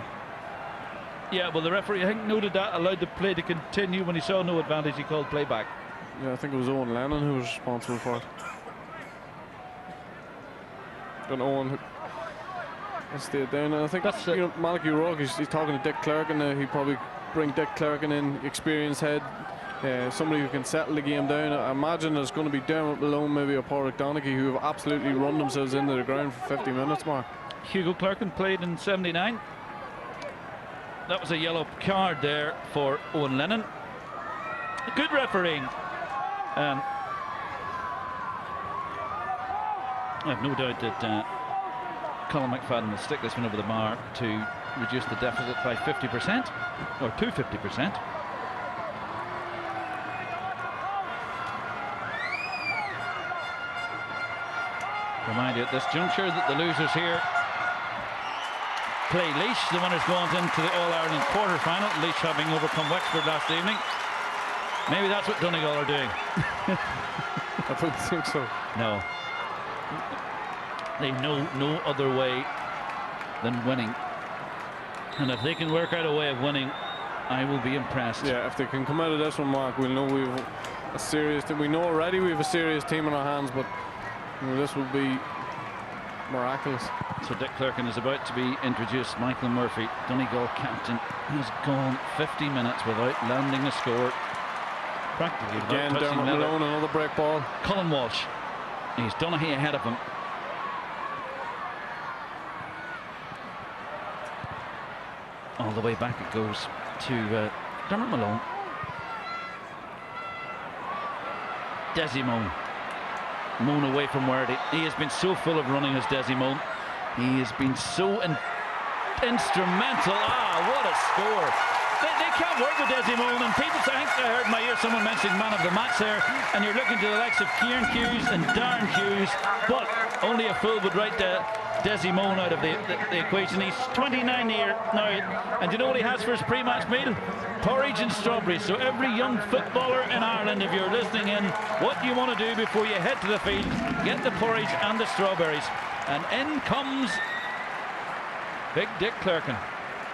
Yeah, well, the referee, I think, noted that, allowed the play to continue. When he saw no advantage, he called play back. Yeah, I think it was Owen Lennon who was responsible for it. And Owen stayed down. And I think that's you know, Malachy Rugg, he's talking to Dick Clerkin. He'd probably bring Dick Clerkin in, experienced head, somebody who can settle the game down. I imagine there's going to be Dermot Malone, maybe, or Porrick Donaghy, who have absolutely run themselves into the ground for 50 minutes, Mark. Hugo Clerkin played in '79. That was a yellow card there for Owen Lennon. Good refereeing. I have no doubt that Colin McFadden will stick this one over the bar to reduce the deficit by 50%, or to 50%. Remind you at this juncture that the losers here play Laois. The winners go on into the All Ireland quarter-final. Laois having overcome Wexford last evening. Maybe that's what Donegal are doing. I don't think so. No. They know no other way than winning. And if they can work out a way of winning, I will be impressed. Yeah, if they can come out of this one, Mark, we'll know we've a serious team. We know already we have a serious team in our hands, but you know, this will be miraculous. So Dick Clerkin is about to be introduced. Michael Murphy, Donegal captain, has gone 50 minutes without landing a score. Practically again, Dermot Malone, another break ball. Colin Walsh, he's Donaghy ahead of him. All the way back it goes to Dermot Malone. Desi Moan. Moan away from Worthy. He has been so full of running as Desi Moan. He has been so instrumental. What a score. They can't work with Desi Moan, and people, I think I heard in my ear someone mentioning man of the match there, and you're looking to the likes of Kieran Hughes and Darren Hughes, but only a fool would write Desi Moan out of the equation. He's 29 here now, and you know what he has for his pre-match meal? Porridge and strawberries. So every young footballer in Ireland, if you're listening in, what do you want to do before you head to the field? Get the porridge and the strawberries. And in comes Big Dick Clerkin.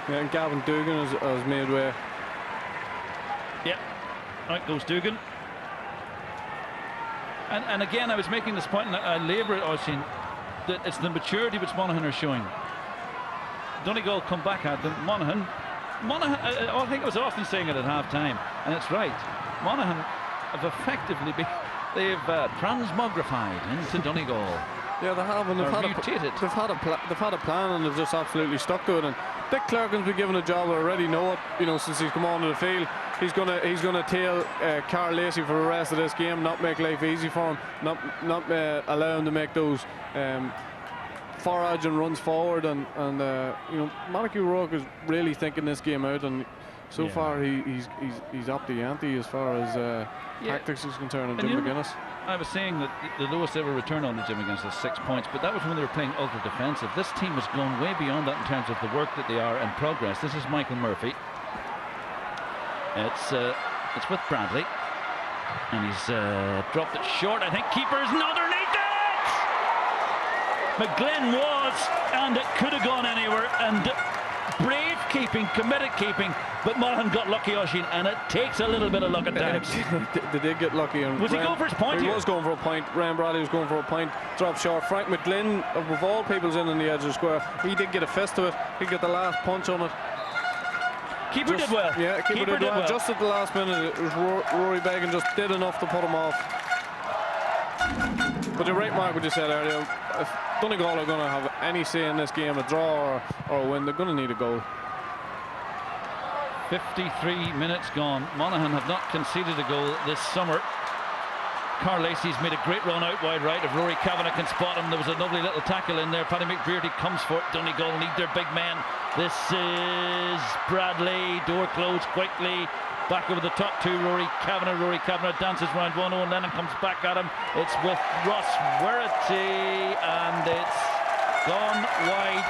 Yeah, and Gavin Dugan has made way. Yeah, out goes Dugan. And again, I was making this point, and I labour it, Oisin, that it's the maturity which Monaghan are showing. Donegal come back at them. Monaghan, I think I was often saying it at half-time, and it's right. Monaghan have effectively been, they've transmogrified into Donegal. Yeah, they have, and they've had a plan, and they've just absolutely stuck to it. And Dick Clerkin's been given a job. I already know it. You know, since he's come onto the field, he's gonna tail Carl Lacey for the rest of this game. Not make life easy for him. Not allow him to make those foraging runs forward. And you know, Monaghan GAA is really thinking this game out. And so far he's up the ante as far as tactics is concerned. And Jim McGuinness. I was saying that the lowest ever return on the Jim McGuinness was 6 points, but that was when they were playing ultra defensive. This team has gone way beyond that in terms of the work that they are and progress. This is Michael Murphy. It's with Bradley, and he's dropped it short. I think keeper's not underneath it. McGlynn was, and it could have gone anywhere. And brave keeping, committed keeping, but Monaghan got lucky, Oisín, and it takes a little bit of luck at times. They did get lucky. And was he going for his point? He was going for a point. Ryan Bradley was going for a point. Dropped short. Frank McGlynn, of all people's in on the edge of the square, he did get a fist to it. He got the last punch on it. Keeper did well. Yeah, keeper did well. Just at the last minute, it was Rory Beggan just did enough to put him off. But you're right, Mark, what you said earlier. If Donegal are going to have any say in this game, a draw or a win, they're going to need a goal. 53 minutes gone. Monaghan have not conceded a goal this summer. Carl Lacey's made a great run out wide right. If Rory Kavanagh can spot him, there was a lovely little tackle in there. Paddy McBrearty comes for it. Donegal need their big men. This is Bradley. Door closed quickly. Back over the top to Rory Kavanagh. Rory Kavanagh dances round one. Owen Lennon comes back at him. It's with Ross Werrity, and it's gone wide.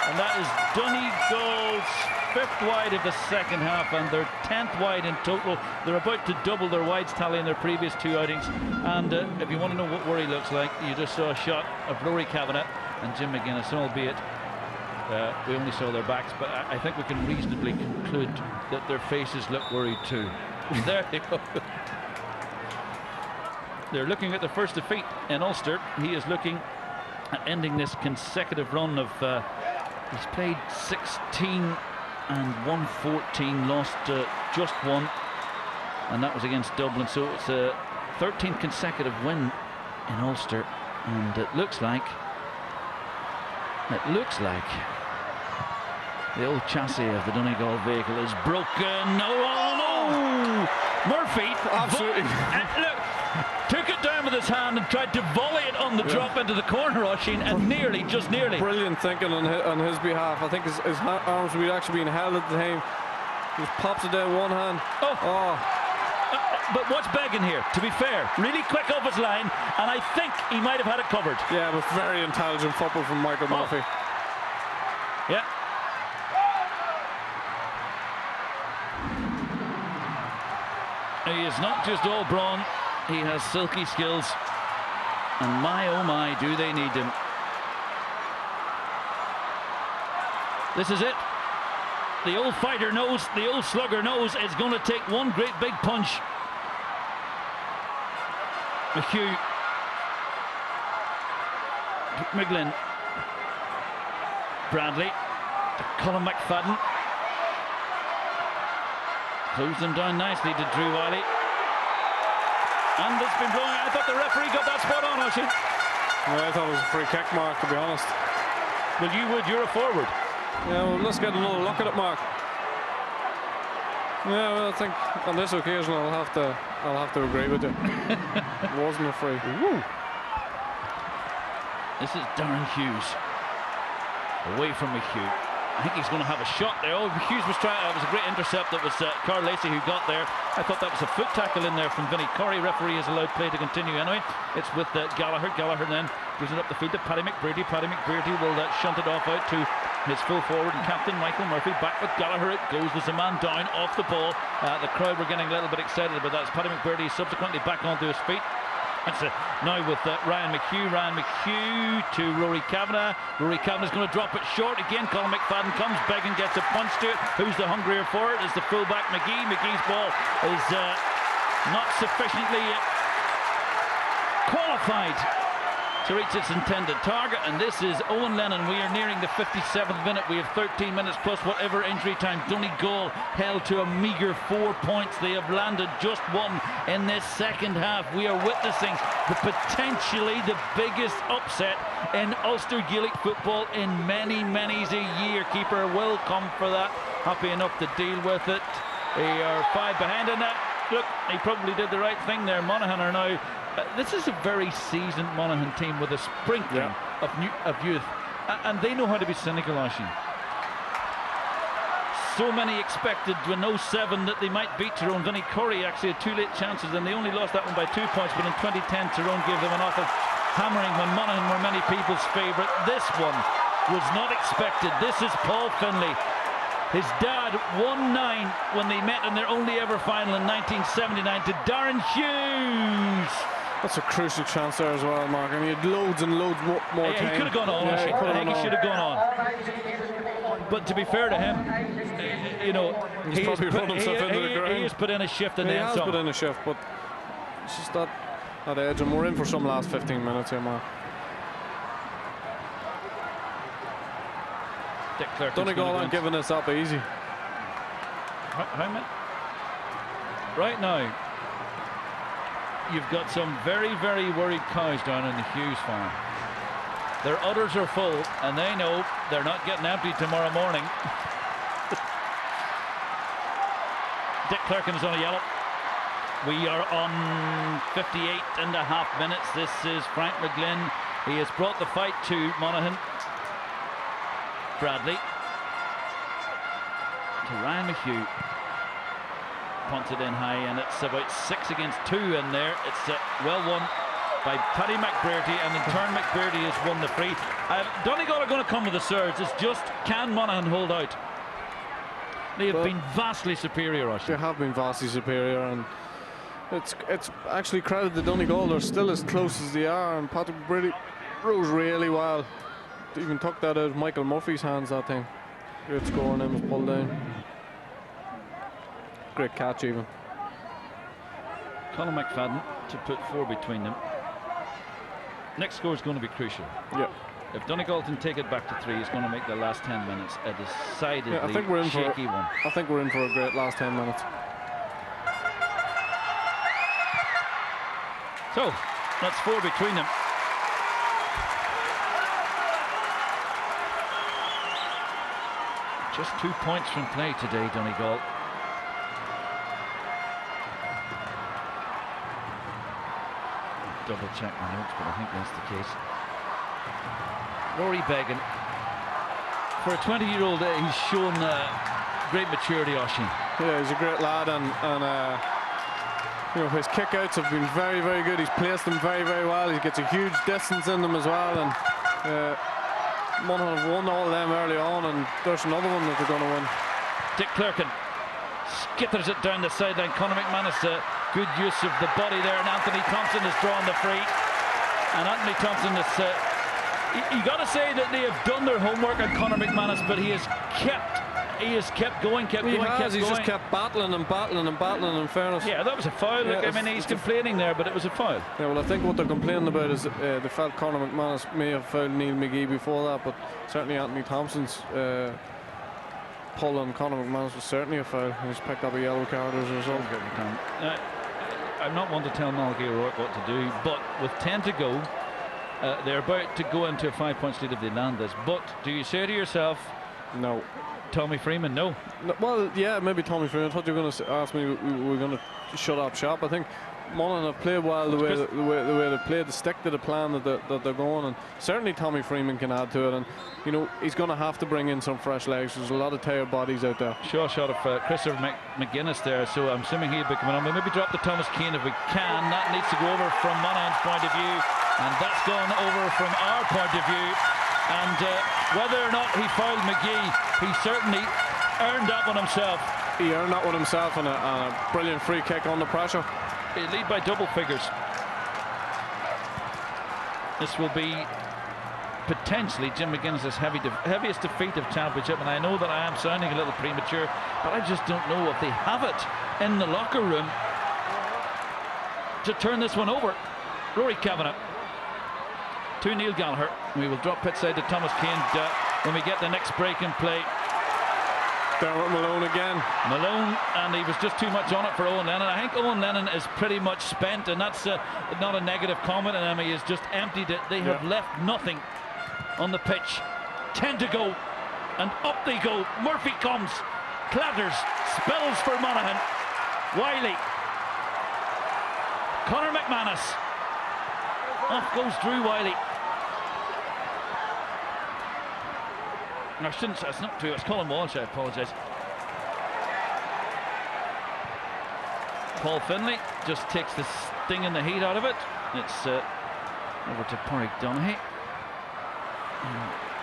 And that is Donegal's 5th wide of the second half, and their 10th wide in total. They're about to double their wides tally in their previous 2 outings. And if you want to know what worry looks like, you just saw a shot of Rory Kavanagh and Jim McGuinness, albeit we only saw their backs, but I think we can reasonably conclude that their faces look worried too. There they go. They're looking at the first defeat in Ulster. He is looking at ending this consecutive run of he's played 16 and won 14, lost just 1, and that was against Dublin. So it's a 13th consecutive win in Ulster, and it looks like the old chassis of the Donegal vehicle is broken. Oh no! Murphy absolutely look, took it down with his hand and tried to volley it on the drop into the corner, Oisín, and just nearly. Brilliant thinking on his behalf. I think his arms were actually being held at the time. He just pops it down one hand. But what's begging here? To be fair, really quick off his line, and I think he might have had it covered. Yeah, but very intelligent football from Michael Murphy. Yeah. He is not just all brawn, he has silky skills, and my oh my, do they need him. This is it. The old fighter knows, the old slugger knows it's going to take one great big punch. McHugh, McGlynn, Bradley, Colin McFadden. Closed them down nicely to Drew Wiley. And it's been blowing. I thought the referee got that spot on, Oisín. Well, I thought it was a free kick, Mark, to be honest. Well, you're a forward. Yeah, well, let's get another look at it, Mark. Yeah, well, I think on this occasion I'll have to agree with you. It wasn't a free. Woo. This is Darren Hughes. Away from McHugh. I think he's going to have a shot there. Oh, Hughes was trying. It was a great intercept. That was Carl Lacey who got there. I thought that was a foot tackle in there from Vinnie Corey. Referee has allowed play to continue anyway. It's with Gallagher. Gallagher then gives it up the field to Paddy McBrearty. Paddy McBrearty will shunt it off out to his full forward and captain Michael Murphy. Back with Gallagher. It goes. There's a man down off the ball. The crowd were getting a little bit excited about that. It's Paddy McBrearty subsequently back onto his feet. That's now with Ryan McHugh. Ryan McHugh to Rory Kavanagh. Rory Kavanagh's going to drop it short again. Colin McFadden comes, Beggan gets a punch to it. Who's the hungrier for it? Is the fullback McGee. McGee's ball is not sufficiently qualified to reach its intended target, and this is Owen Lennon. We are nearing the 57th minute. We have 13 minutes plus whatever injury time. Donegal held to a meagre 4 points. They have landed just 1 in this second half. We are witnessing potentially the biggest upset in Ulster Gaelic football in many a year. Keeper will come for that. Happy enough to deal with it. They are 5 behind, and look, he probably did the right thing there. Monaghan are now. This is a very seasoned Monaghan team with a sprinkling of youth, and they know how to be cynical, Oisín. So many expected with no 7 that they might beat Tyrone. Vinnie Curry actually had 2 late chances, and they only lost that one by 2 points. But in 2010, Tyrone gave them an awful hammering when Monaghan were many people's favourite. This one was not expected. This is Paul Finlay. His dad won 9 when they met in their only ever final in 1979 to Darren Hughes. That's a crucial chance there as well, Mark. I mean, he had loads and loads more time. He could have gone on. I think he should have gone on. But to be fair to him, you know, he's probably run himself into the ground. He has put in a shift and he then has some. put in a shift, but it's just that edge, and we're in for some last 15 minutes here, Mark. Donegal aren't giving this up easy. How many? Right now, you've got some very worried cows down in the Hughes farm. Their udders are full, and they know they're not getting empty tomorrow morning. Dick Clerkin is on a yellow. We are on 58.5 minutes. This is Frank McGlynn. He has brought the fight to Monaghan. Bradley to Ryan McHugh. Punted in high, and it's about 6 against 2 in there. It's well won by Paddy McBrearty, and in turn McBrearty has won the free. Donegal are going to come with a surge. It's just, can Monaghan hold out? They have been vastly superior, Oisín. They have been vastly superior, and it's actually credit to Donegal. They're still as close as they are, and Patrick McBrearty rose really well. Even took that out of Michael Murphy's hands, that thing. Great score, and then was pulled down. Great catch, even. Colin McFadden to put 4 between them. Next score is going to be crucial. Yeah. If Donegal can take it back to 3, it's going to make the last 10 minutes a decidedly I think we're in shaky one. I think we're in for a great last 10 minutes. So, that's 4 between them. Just 2 points from play today, Donegal. Double check my notes, but I think that's the case. Rory Beggan, for a 20-year-old, he's shown great maturity, Oisín. Yeah, he's a great lad, and you know, his kickouts have been very good. He's placed them very well. He gets a huge distance in them as well, and Monaghan have won all of them early on, and there's another one that they're going to win. Dick Clerkin skitters it down the sideline. Conor McManus, good use of the body there, and Anthony Thompson has drawn the free. And Anthony Thompson is, you got to say that they have done their homework on Conor McManus, but he has kept going. He's just kept battling, in fairness. Yeah, that was a foul. Look, I mean, he's complaining there, but it was a foul. Yeah, well, I think what they're complaining about is they felt Conor McManus may have fouled Neil McGee before that, but certainly Anthony Thompson's pull on Conor McManus was certainly a foul. He's picked up a yellow card as a result. I'm not one to tell Monaghan GAA what to do, but with 10 to go, they're about to go into a 5-point lead if they land this. But do you say to yourself, no? Tommy Freeman, no? Well, yeah, maybe Tommy Freeman. I thought you were going to ask me we were going to shut up shop. I think Monaghan have played well the way they played, to stick to the plan that they're going, and certainly Tommy Freeman can add to it. And you know, he's going to have to bring in some fresh legs. There's a lot of tired bodies out there. Sure shot of Christopher McGuinness there, so I'm assuming he'll be coming on. We'll maybe drop the Thomas Keane if we can. That needs to go over from Monaghan's point of view, and that's gone over from our point of view. And whether or not he fouled McGee, he certainly earned that one himself. He earned that one himself, and a brilliant free kick under pressure. They lead by double figures. This will be potentially Jim McGuinness's heaviest defeat of championship, and I know that I am sounding a little premature, but I just don't know if they have it in the locker room to turn this one over. Rory Kavanagh to Neil Gallagher. We will drop pit side to Thomas Keane when we get the next break in play. Dermot Malone again. Malone, and he was just too much on it for Owen Lennon. I think Owen Lennon is pretty much spent, and that's not a negative comment on him. He has just emptied it. They have left nothing on the pitch. 10 to go, and up they go. Murphy comes, clatters, spills for Monaghan. Wiley, Conor McManus. Off goes Drew Wiley. No, I shouldn't say, it's not Drew, it's Colin Walsh, I apologise. Paul Finlay just takes the sting and the heat out of it. It's over to Pádraig Donaghy.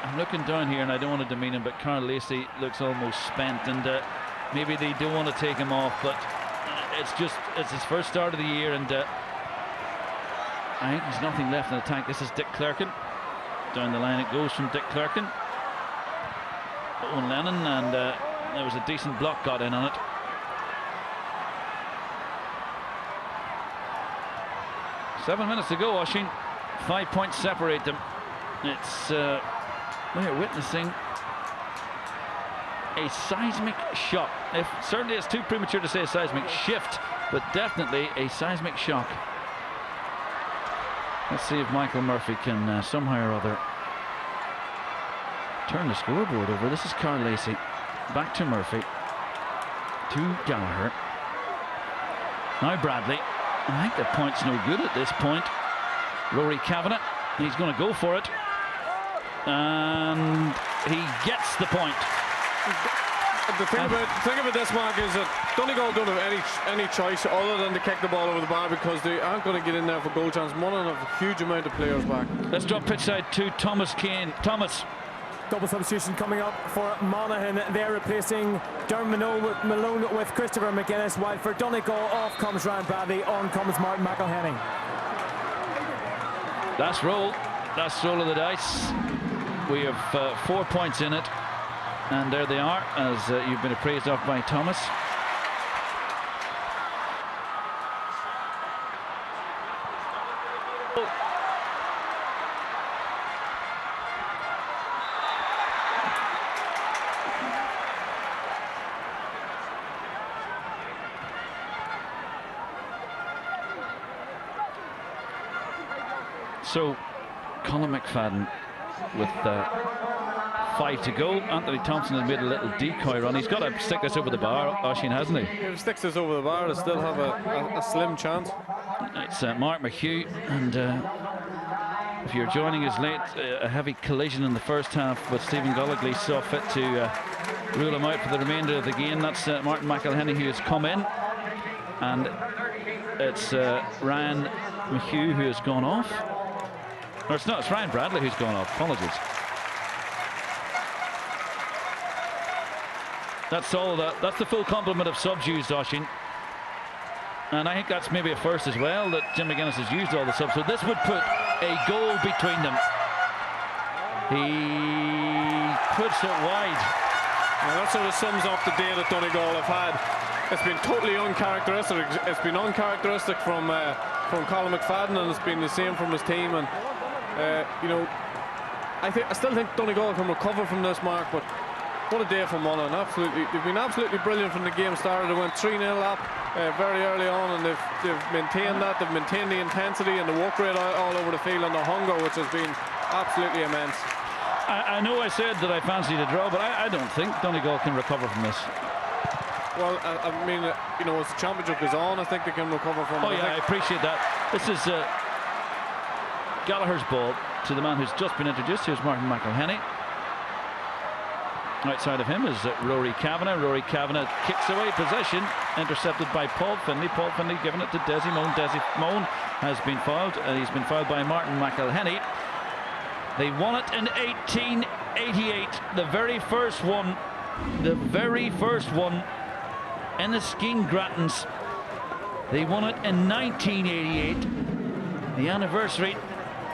I'm looking down here and I don't want to demean him, but Carl Lacey looks almost spent, and maybe they don't want to take him off, but it's his first start of the year, and I think there's nothing left in the tank. This is Dick Clerkin. Down the line it goes from Dick Clerkin. Owen Lennon, and there was a decent block got in on it. Seven minutes to go, Oisín. 5 points separate them. It's we're witnessing a seismic shock. Certainly it's too premature to say a seismic shift, but definitely a seismic shock. Let's see if Michael Murphy can somehow or other turn the scoreboard over. This is Carl Lacey. Back to Murphy. To Gallagher. Now Bradley. I think the point's no good at this point. Rory Kavanagh. He's going to go for it. And he gets the point. The thing about this, Mark, is that Donegal don't have any choice other than to kick the ball over the bar, because they aren't going to get in there for goal chance. Monaghan have a huge amount of players back. Let's drop pitch side to Thomas Kane. Thomas. Double substitution coming up for Monaghan. They're replacing Dermot Malone with Christopher McGuinness, while for Donegal off comes Ryan Bradley, on comes Martin McElhenney. Last roll of the dice. We have 4 points in it, and there they are, as you've been appraised of by Thomas. So, Colin McFadden with 5 to go. Anthony Thompson has made a little decoy run. He's got to stick this over the bar, Oisín, hasn't he? If he sticks this over the bar, he'll still have a slim chance. It's Mark McHugh, and if you're joining us late, a heavy collision in the first half, but Stephen Gallagher saw fit to rule him out for the remainder of the game. That's Martin McElhenney, who has come in, and it's Ryan McHugh who has gone off. No, it's not. It's Ryan Bradley who's gone off. Apologies. That's all. That's the full complement of subs used, Oisín. And I think that's maybe a first as well, that Jim McGuinness has used all the subs. So this would put a goal between them. He puts it wide. Well, that sort of sums up the day that Donegal have had. It's been totally uncharacteristic. It's been uncharacteristic from Colin McFadden, and it's been the same from his team. And you know, I still think Donegal can recover from this, Mark. But what a day for Monaghan! Absolutely, they've been absolutely brilliant from the game started. They went 3-0 up very early on, and they've maintained that. They've maintained the intensity and the work rate all over the field, and the hunger, which has been absolutely immense. I know I said that I fancied a draw, but I don't think Donegal can recover from this. Well, I mean, you know, as the championship goes on, I think they can recover from it. Oh yeah, I appreciate that. This is Gallagher's ball to the man who's just been introduced. Here's Martin McElhenney. Outside of him is Rory Kavanagh. Rory Kavanagh kicks away possession, intercepted by Paul Finlay. Paul Finlay giving it to Desi Moan. Desi Moan has been fouled, and he's been fouled by Martin McElhenney. They won it in 1888, the very first one in the Skeen Gratans. They won it in 1988, the anniversary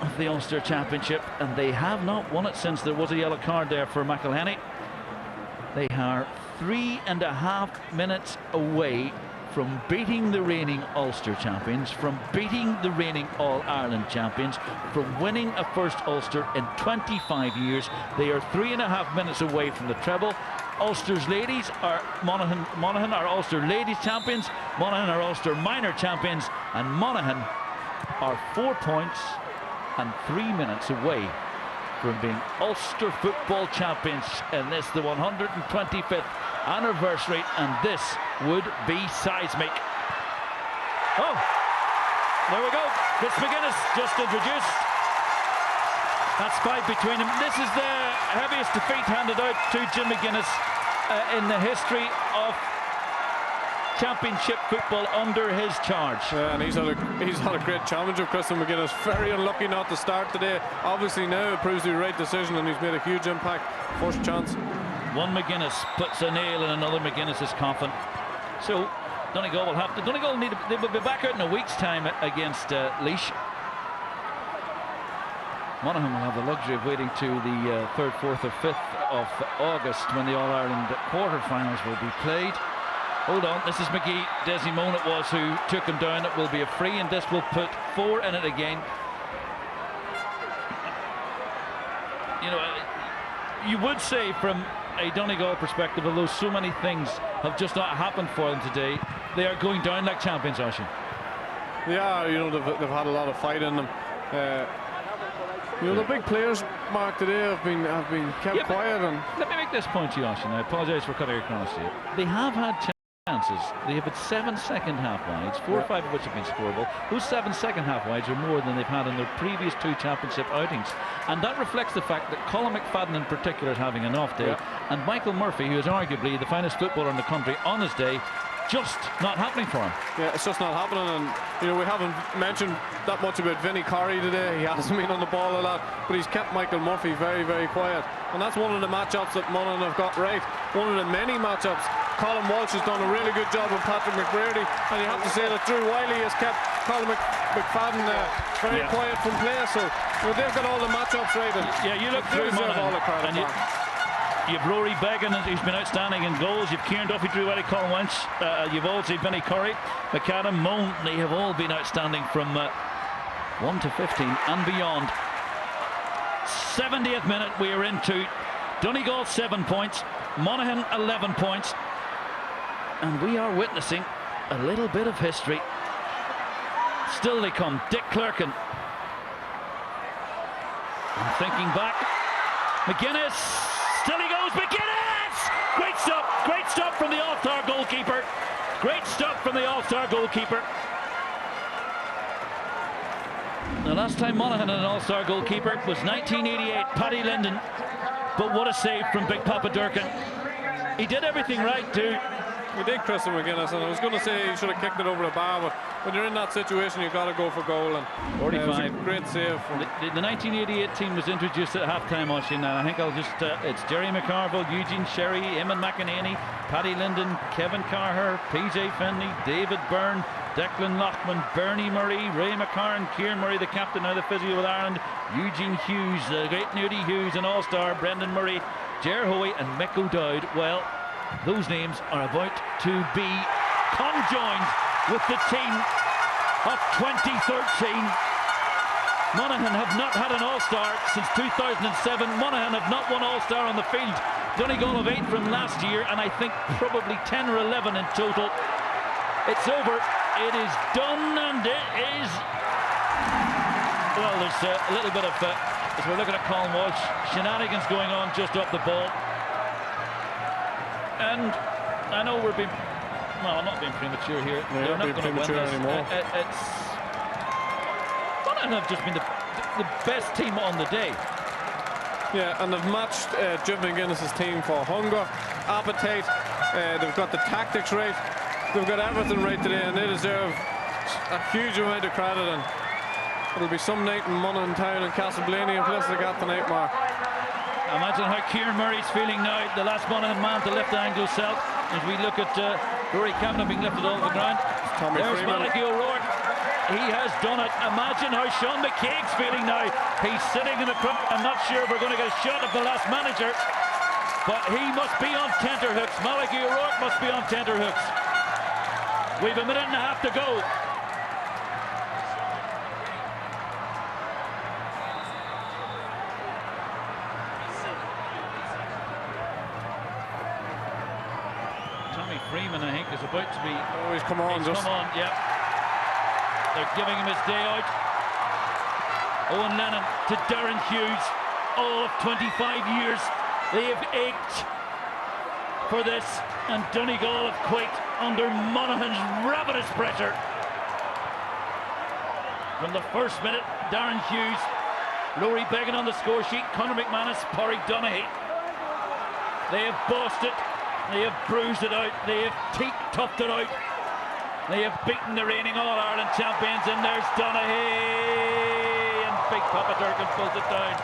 of the Ulster Championship, and they have not won it since. There was a yellow card there for McElhenney. They are 3.5 minutes away from beating the reigning Ulster champions, from beating the reigning All Ireland champions, from winning a first Ulster in 25 years. They are 3.5 minutes away from the treble. Ulster's ladies are Monaghan are Ulster ladies champions, Monaghan are Ulster minor champions, and Monaghan are 4 points and 3 minutes away from being Ulster football champions in this, the 125th anniversary, and this would be seismic. Oh, there we go. Chris McGuinness just introduced. That's 5 between them. This is the heaviest defeat handed out to Jim McGuinness in the history of championship football under his charge. Yeah, and he's had a great challenge of Chris McGuinness. Very unlucky not to start today. Obviously now it proves the right decision, and he's made a huge impact. First chance. One McGuinness puts a nail in another McGuinness's coffin. So Donegal will have to. Donegal they will be back out in a week's time against Laois. Monaghan will have the luxury of waiting to the 3rd, 4th or 5th of August when the All Ireland quarter-finals will be played. Hold on, this is McGee. Desimone it was who took him down. It will be a free, and this will put 4 in it again. You know, you would say from a Donegal perspective, although so many things have just not happened for them today, they are going down like champions, Oisín. Yeah, you know, they've had a lot of fight in them. You know, the big players, Mark, today have been kept quiet. And let me make this point to you, Oisín. I apologise for cutting across you. They have had chances. They have had 7 second half wides, 4 or 5 of which have been scoreable. Those 7 second half wides are more than they've had in their previous 2 championship outings, and that reflects the fact that Colin McFadden in particular is having an off day, and Michael Murphy, who is arguably the finest footballer in the country on his day, just not happening for him. Yeah, it's just not happening. And you know, we haven't mentioned that much about Vinnie Corrie today. He hasn't been on the ball a lot, but he's kept Michael Murphy very, very quiet, and that's one of the matchups that Monaghan have got right. One of the many matchups. Colin Walsh has done a really good job with Patrick McBrearty, and you have to say that Drew Wiley has kept Colin McFadden very quiet from play. So you know, they've got all the matchups right. And yeah, you look through all the credit. You've Rory Beggan, who's been outstanding in goals. You've Kieran Duffy, Drew Wiley, Colin Walsh. You've also Vinnie Corrie, McAdam, Moan. They have all been outstanding from 1 to 15 and beyond. 70th minute, we are into Donegal 7 points, Monaghan 11 points, and we are witnessing a little bit of history. Still they come. Dick Clerkin. And thinking back, McGuinness. Still he goes, McGuinness! Great stop from the All-Star goalkeeper. Great stop from the All-Star goalkeeper. The last time Monaghan had an All-Star goalkeeper was 1988, Paddy Linden. But what a save from Big Papa Durkin. He did everything right too. He did, Chris McGuinness, and I was going to say he should have kicked it over the bar, but when you're in that situation, you've got to go for goal. And 45. It was a great save. From the 1988 team was introduced at half-time, Oisín, and I think I'll just, it's Jerry McCarville, Eugene Sherry, Eamon McEnany, Paddy Linden, Kevin Carher, PJ Finley, David Byrne, Declan Lockman, Bernie Murray, Ray McCarran, Kieran Murray, the captain, now the physio with Ireland, Eugene Hughes, the great Nudie Hughes, an all-star, Brendan Murray, Ger Hoey and Mick O'Dowd. Well, those names are about to be conjoined with the team of 2013. Monaghan have not had an All-Star since 2007. Monaghan have not won All-Star on the field. Donegal have 8 from last year, and I think probably 10 or 11 in total. It's over. It is done, and it is... Well, there's a little bit of, as we're looking at Colin Walsh, shenanigans going on just off the ball. And I know we're being, well, not being premature here. They're not going to win this anymore. Monaghan have just been the best team on the day. Yeah, and they've matched Jim McGuinness's team for hunger, appetite. They've got the tactics right. They've got everything right today, and they deserve a huge amount of credit. And it'll be some night in Monaghan Town and Castleblaney and places like that tonight, Mark. Imagine how Kieran Murray's feeling now, the last Monaghan man to lift the Anglo-Celt. As we look at Rory Kavanagh being lifted off the ground. There's Malachy O'Rourke. He has done it. Imagine how Sean McCaig's feeling now. He's sitting in the front. I'm not sure if we're going to get a shot of the last manager, but he must be on tenterhooks. Malachy O'Rourke must be on tenterhooks. We've a minute and a half to go. Tommy Freeman, I think, is about to be. Oh, he's come on, Come on, yeah. They're giving him his day out. Owen Lennon to Darren Hughes. All of 25 years, they have ached for this, and Donegal have quaked under Monaghan's ravenous pressure. From the first minute, Darren Hughes, Lowry begging on the score sheet, Conor McManus, Porrick Donaghy. They have bossed it, they have bruised it out, they have toughed it out. They have beaten the reigning All Ireland champions, and there's Donaghy, and Big Papa Durkin pulls it down.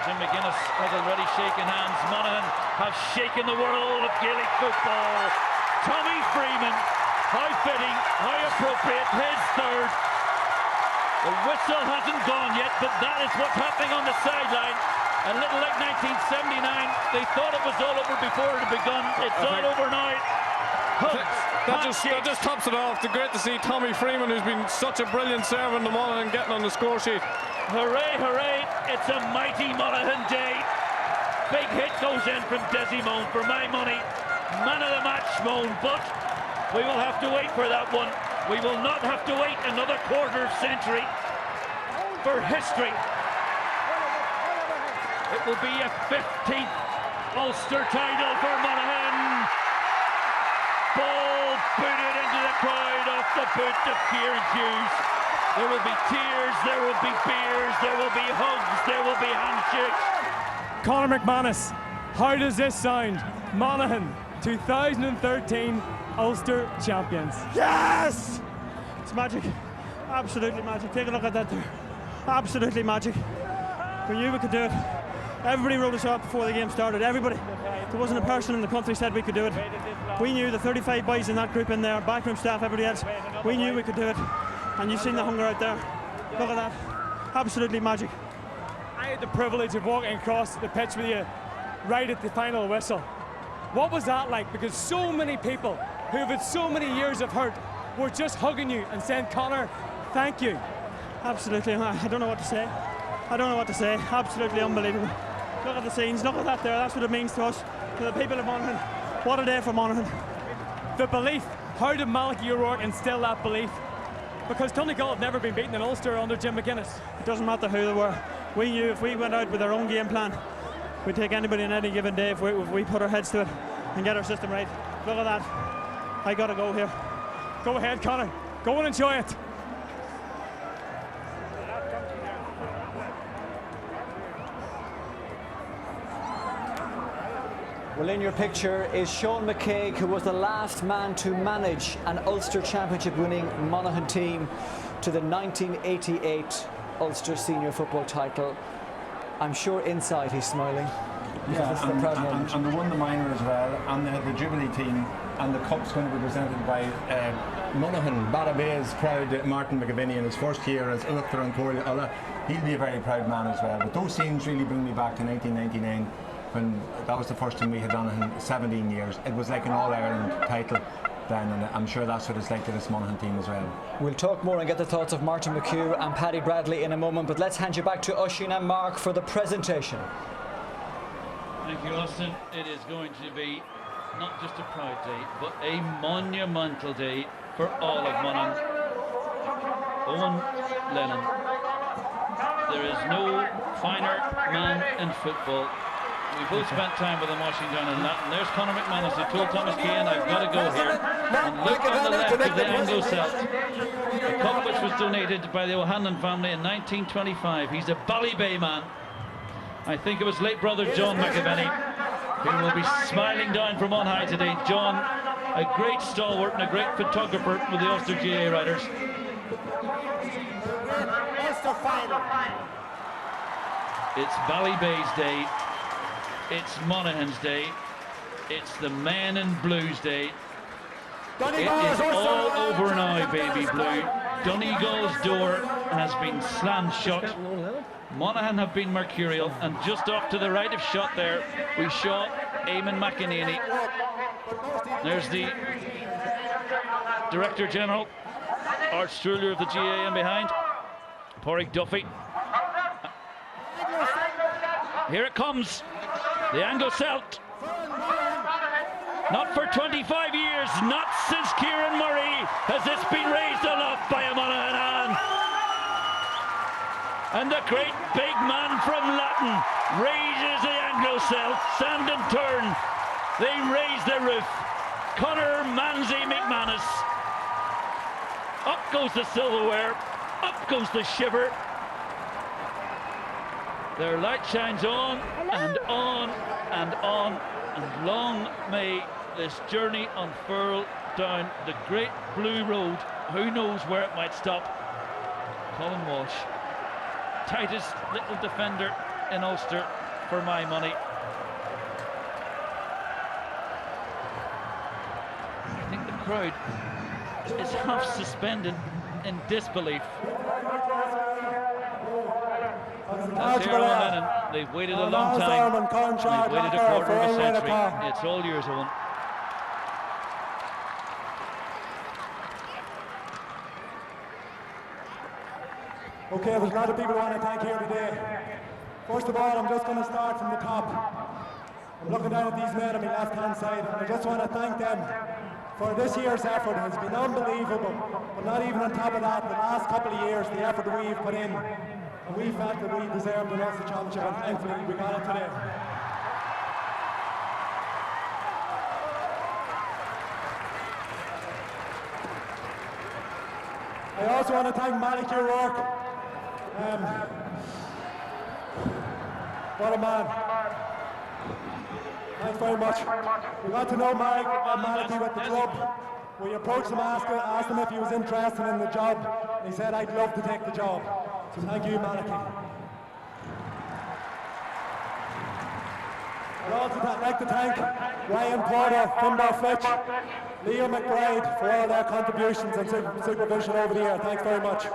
Jim McGuinness has already shaken hands. Monaghan have shaken the world of Gaelic football. Tommy Freeman, how fitting, how appropriate, his third. The whistle hasn't gone yet, but that is what's happening on the sideline. A little like 1979, they thought it was all over before it had begun. It's all over now. That just tops it off. It's great to see Tommy Freeman, who's been such a brilliant server in the Monaghan, getting on the score sheet. Hooray, hooray, it's a mighty Monaghan day. Big hit goes in from Desi Moan, for my money. Man of the match, Moan, but we will have to wait for that one. We will not have to wait another quarter century for history. It will be a 15th Ulster title for Monaghan. Ball booted into the crowd off the boot of Kieran Hughes. There will be tears, there will be beers, there will be hugs, there will be handshakes. Conor McManus, how does this sound? Monaghan, 2013 Ulster champions. Yes! It's magic. Absolutely magic. Take a look at that there. Absolutely magic. We knew we could do it. Everybody wrote us up before the game started. Everybody. There wasn't a person in the country said we could do it. We knew the 35 boys in that group in there, backroom staff, everybody else. We knew we could do it. And you've seen the hunger out there. Look at that. Absolutely magic. I had the privilege of walking across the pitch with you right at the final whistle. What was that like? Because so many people who have had so many years of hurt were just hugging you and saying, Conor, thank you. Absolutely. I don't know what to say. I don't know what to say. Absolutely unbelievable. Look at the scenes. Look at that there. That's what it means to us, to the people of Monaghan. What a day for Monaghan. The belief. How did Malachy O'Rourke instill that belief? Because Donegal have never been beaten in Ulster under Jim McGuinness. It doesn't matter who they were. We knew if we went out with our own game plan, we'd take anybody on any given day if we put our heads to it and get our system right. Look at that. I gotta go here. Go ahead, Conor. Go and enjoy it. Well, in your picture is Sean McCaig, who was the last man to manage an Ulster Championship winning Monaghan team to the 1988 Ulster Senior Football title. I'm sure inside he's smiling. Yeah, this is a proud moment. And they won the minor as well, and they had the Jubilee team, and the cup's going to be presented by Monaghan. Barabé's proud Martin McAviney in his first year as Ulster and Corey. He'll be a very proud man as well. But those scenes really bring me back to 1999. When that was the first time we had done it in 17 years. It was like an All Ireland title then, and I'm sure that's what it's like to this Monaghan team as well. We'll talk more and get the thoughts of Martin McHugh and Paddy Bradley in a moment, but let's hand you back to Oisín and Mark for the presentation. Thank you, Austin. It is going to be not just a proud day, but a monumental day for all of Monaghan. Owen Lennon. There is no finer man in football. We both spent time with him watching down in that, and there's Conor McManus who told Thomas Keane, I've got to go here. And look on the left of the Anglo-Celt, a cup which was donated by the O'Hanlon family in 1925. He's a Ballybay man. I think it was late brother John McAviney who will be smiling down from on high today. John, a great stalwart and a great photographer with the Ulster GAA riders. Ulster Final. It's Ballybay's day. It's Monaghan's day. It's the Men in Blues day. It is all over now, baby blue. Donegal's door has been slammed shut. Monaghan have been mercurial, and just off to the right of shot there, we saw Eamon McEnany. There's the Director General, Art Struler of the GAA in behind, Porrick Duffy. Here it comes. The Anglo-Celt. Not for 25 years, not since Kieran Murray has this been raised aloft by a Monaghan. And the great big man from Latin raises the Anglo-Celt. Sand and turn. They raise the roof. Conor Manzi McManus. Up goes the silverware. Up goes the shiver. Their light shines on and on and on. And long may this journey unfurl down the great blue road. Who knows where it might stop? Colin Walsh. Tightest little defender in Ulster for my money. I think the crowd is half suspended in disbelief. That's here on Lennon. They've waited a long time. They've waited a quarter of a century. It's all yours, Owen. Okay, there's a lot of people I want to thank here today. First of all, I'm just going to start from the top. I'm looking down at these men on my left-hand side, and I just want to thank them for this year's effort. It has been unbelievable, but not even on top of that, the last couple of years, the effort that we've put in, and we felt that we deserved an Ulster Championship, and thankfully we got it today. I also want to thank Malik O'Rourke. What a man. Thanks very much. We got to know Maliki with the club. We approached him, asked him if he was interested in the job. He said, I'd love to take the job. So thank you, Maliki. I'd also like to thank Ryan Porter, Finbar Fitch, Liam McBride for all their contributions and supervision over the year. Thanks very much.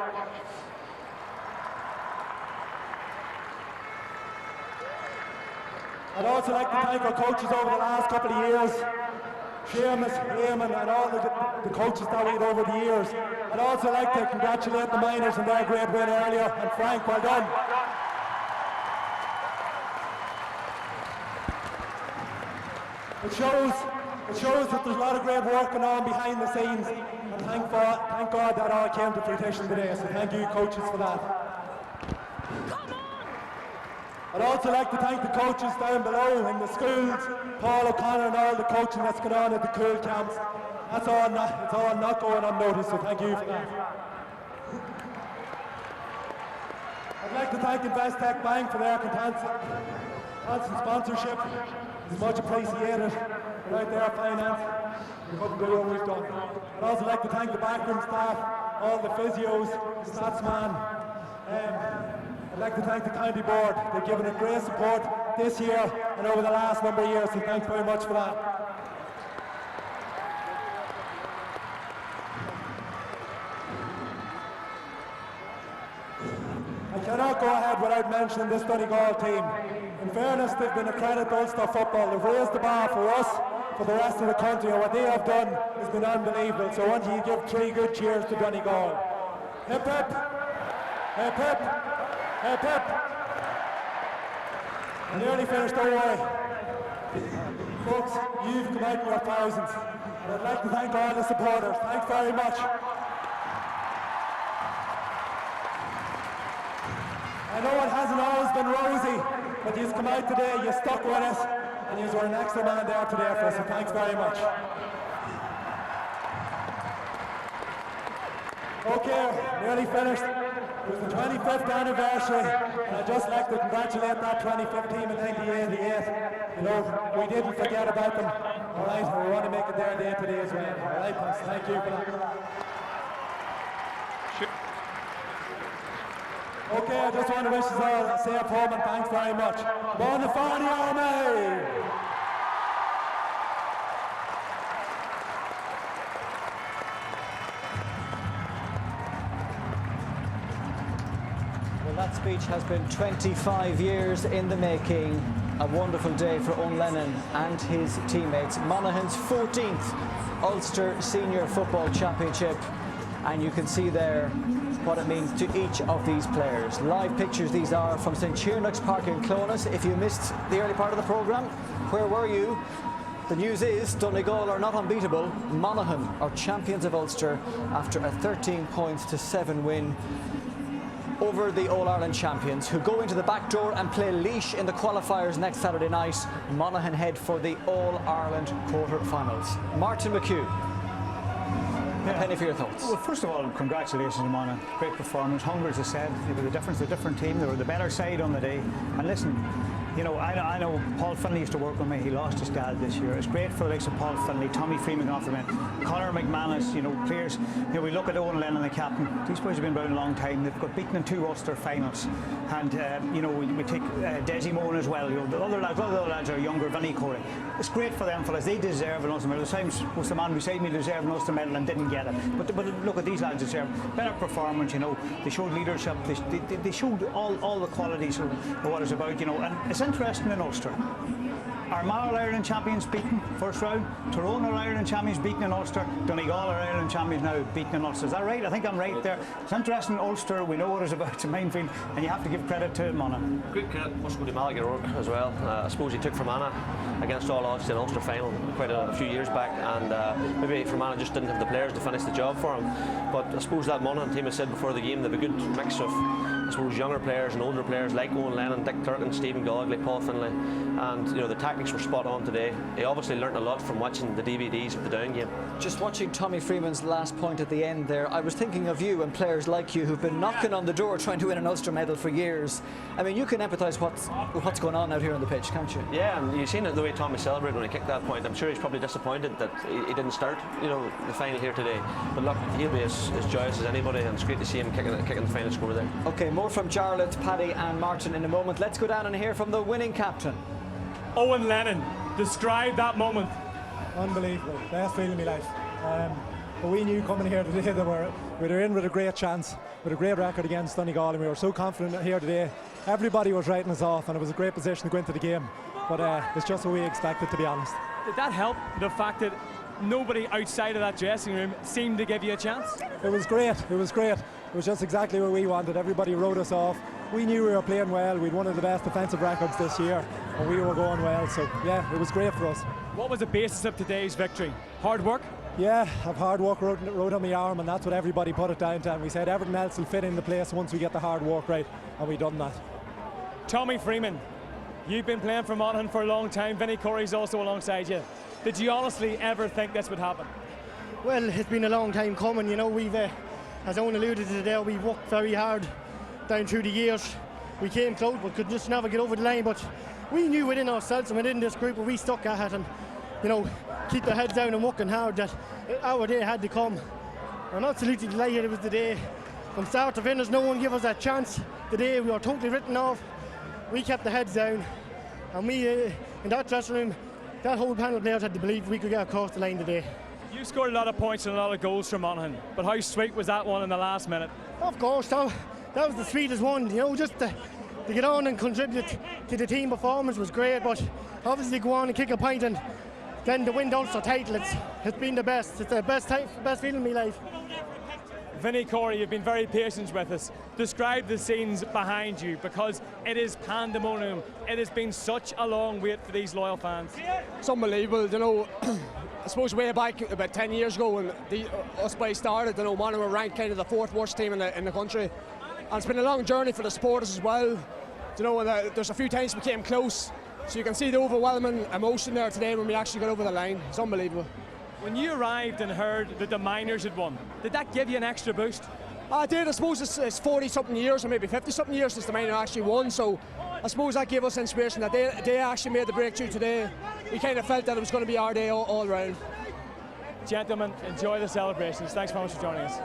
I'd also like to thank our coaches over the last couple of years, Seamus, Eamon, and all the coaches that we had over the years. I'd also like to congratulate the Miners on their great win earlier, and Frank, well done. It shows that there's a lot of great work going on behind the scenes, and thank God that all came to fruition today, so thank you coaches for that. I'd also like to thank the coaches down below in the schools, Paul O'Connor and all the coaching that's going on at the cool camps. It's all not going unnoticed, so thank you for that. I'd like to thank Investec Bank for their constant sponsorship. It's much appreciated. Without their finance, we couldn't do what we've done. I'd also like to thank the backroom staff, all the physios, statsman. I'd like to thank the county board. They've given it great support this year and over the last number of years, so thanks very much for that. I cannot go ahead without mentioning this Donegal team. In fairness, they've been a credit to Ulster football. They've raised the bar for us, for the rest of the country, and what they have done has been unbelievable. So I want you to give 3 good cheers to Donegal. Hip hip! Hip hip! Hip hip! I nearly finished, don't worry. Folks, you've come out in your thousands. And I'd like to thank all the supporters. Thanks very much. I know it hasn't always been rosy, but you've come out today, you stuck with us, and you were an extra man there today for us, so thanks very much. Okay, nearly finished. It was the 25th anniversary, and I'd just like to congratulate that 25th team in 1988. You know, we didn't forget about them. All right, and we want to make it their day today as well. All right, thank you for that. Okay, I just want to wish you all a safe home and thanks very much. Bona fide army! Well, that speech has been 25 years in the making. A wonderful day for Owen Lennon and his teammates. Monaghan's 14th Ulster Senior Football Championship. And you can see there what it means to each of these players. Live pictures these are from St Cheernocks Park in Clones. If you missed the early part of the programme, where were you? The news is Donegal are not unbeatable. Monaghan are champions of Ulster after a 13-7 win over the All Ireland champions, who go into the back door and play Laois in the qualifiers next Saturday night. Monaghan head for the All Ireland quarter-finals. Martin McHugh, a penny for your thoughts. Well, first of all, congratulations to Monaghan. Great performance. Hungry, as I said, they were the different team. They were the better side on the day. And listen, you know, I know Paul Finlay used to work with me. He lost his dad this year. It's great for the likes of Paul Finlay, Tommy Freeman off the bench, Conor McManus, you know, players. You know, we look at Owen Lennon, the captain. These boys have been around a long time. They've got beaten in 2 Ulster finals. And, you know, we take Desi Mohan as well. You know, the other lads are younger, Vinnie Corey. It's great for them fellas. They deserve an Ulster medal. Sometimes was the man beside me deserved an Ulster medal and didn't get it. But look at these lads deserve better performance, you know. They showed leadership. They showed all the qualities of what it's about, you know. And it's interesting in Ulster. Our All Ireland champions beaten first round, Tyrone All Ireland champions beaten in Ulster, Donegal All Ireland champions now beaten in Ulster. Is that right? I think I'm right there. It's interesting, Ulster, we know what it's about, it's a minefield, and you have to give credit to Monaghan. Great credit must go to Monaghan GAA as well. I suppose he took Fermanagh against all odds in Ulster Final quite a few years back, and maybe Fermanagh just didn't have the players to finish the job for him. But I suppose that Monaghan team, I said before the game, they have a good mix of, I suppose, younger players and older players like Owen Lennon, Dick Turkin, Stephen Gogley, Paul Finlay, and you know the tactics were spot on today. He obviously learnt a lot from watching the DVDs of the Down game. Just watching Tommy Freeman's last point at the end there, I was thinking of you and players like you who've been knocking on the door trying to win an Ulster medal for years. I mean, you can empathise with what's going on out here on the pitch, can't you? Yeah, and you've seen it the way Tommy celebrated when he kicked that point. I'm sure he's probably disappointed that he didn't start, you know, the final here today. But look, he'll be as joyous as anybody, and it's great to see him kicking the final score there. OK, more from Jarlath, Paddy and Martin in a moment. Let's go down and hear from the winning captain. Owen Lennon, describe that moment. Unbelievable, best feeling in my life. But we knew coming here today that we were in with a great chance, with a great record against Donegal, and we were so confident here today. Everybody was writing us off, and it was a great position to go into the game. But it's just what we expected, to be honest. Did that help, the fact that nobody outside of that dressing room seemed to give you a chance? It was great, it was great. It was just exactly what we wanted. Everybody wrote us off. We knew we were playing well. We'd one of the best defensive records this year, and we were going well. So yeah, it was great for us. What was the basis of today's victory? Hard work? Yeah, I've hard work wrote on my arm, and that's what everybody put it down to. And we said everything else will fit into place once we get the hard work right, and we done that. Tommy Freeman, you've been playing for Monaghan for a long time. Vinnie Corey's also alongside you. Did you honestly ever think this would happen? Well, it's been a long time coming. You know, we've, as Owen alluded to today, we've worked very hard down through the years. We came close, but could just never get over the line. But we knew within ourselves and within this group, we stuck at it and, you know, keep the heads down and working hard, that our day had to come. I'm absolutely delighted it was the day. From start to finish, no one gave us that chance. The day we were totally written off. We kept the heads down, and we, in that dressing room, that whole panel of players had to believe we could get across the line today. You scored a lot of points and a lot of goals from Monaghan, but how sweet was that one in the last minute? Of course, that was the sweetest one. You know, just to get on and contribute to the team performance was great, but obviously go on and kick a pint and then to win the Ulster title, it's been the best. It's the best feeling in my life. Vinnie Corey, you've been very patient with us. Describe the scenes behind you, because it is pandemonium. It has been such a long wait for these loyal fans. It's unbelievable, you know. I suppose way back about 10 years ago when us boys started, you know, Monaghan were ranked kind of the 4th worst team in the country. And it's been a long journey for the supporters as well. You know, and there's a few times we came close. So you can see the overwhelming emotion there today when we actually got over the line. It's unbelievable. When you arrived and heard that the Miners had won, did that give you an extra boost? I did. I suppose it's 40-something years or maybe 50-something years since the Miners actually won. So I suppose that gave us inspiration that they actually made the breakthrough today. We kind of felt that it was going to be our day all round. Gentlemen, enjoy the celebrations. Thanks very much for joining us.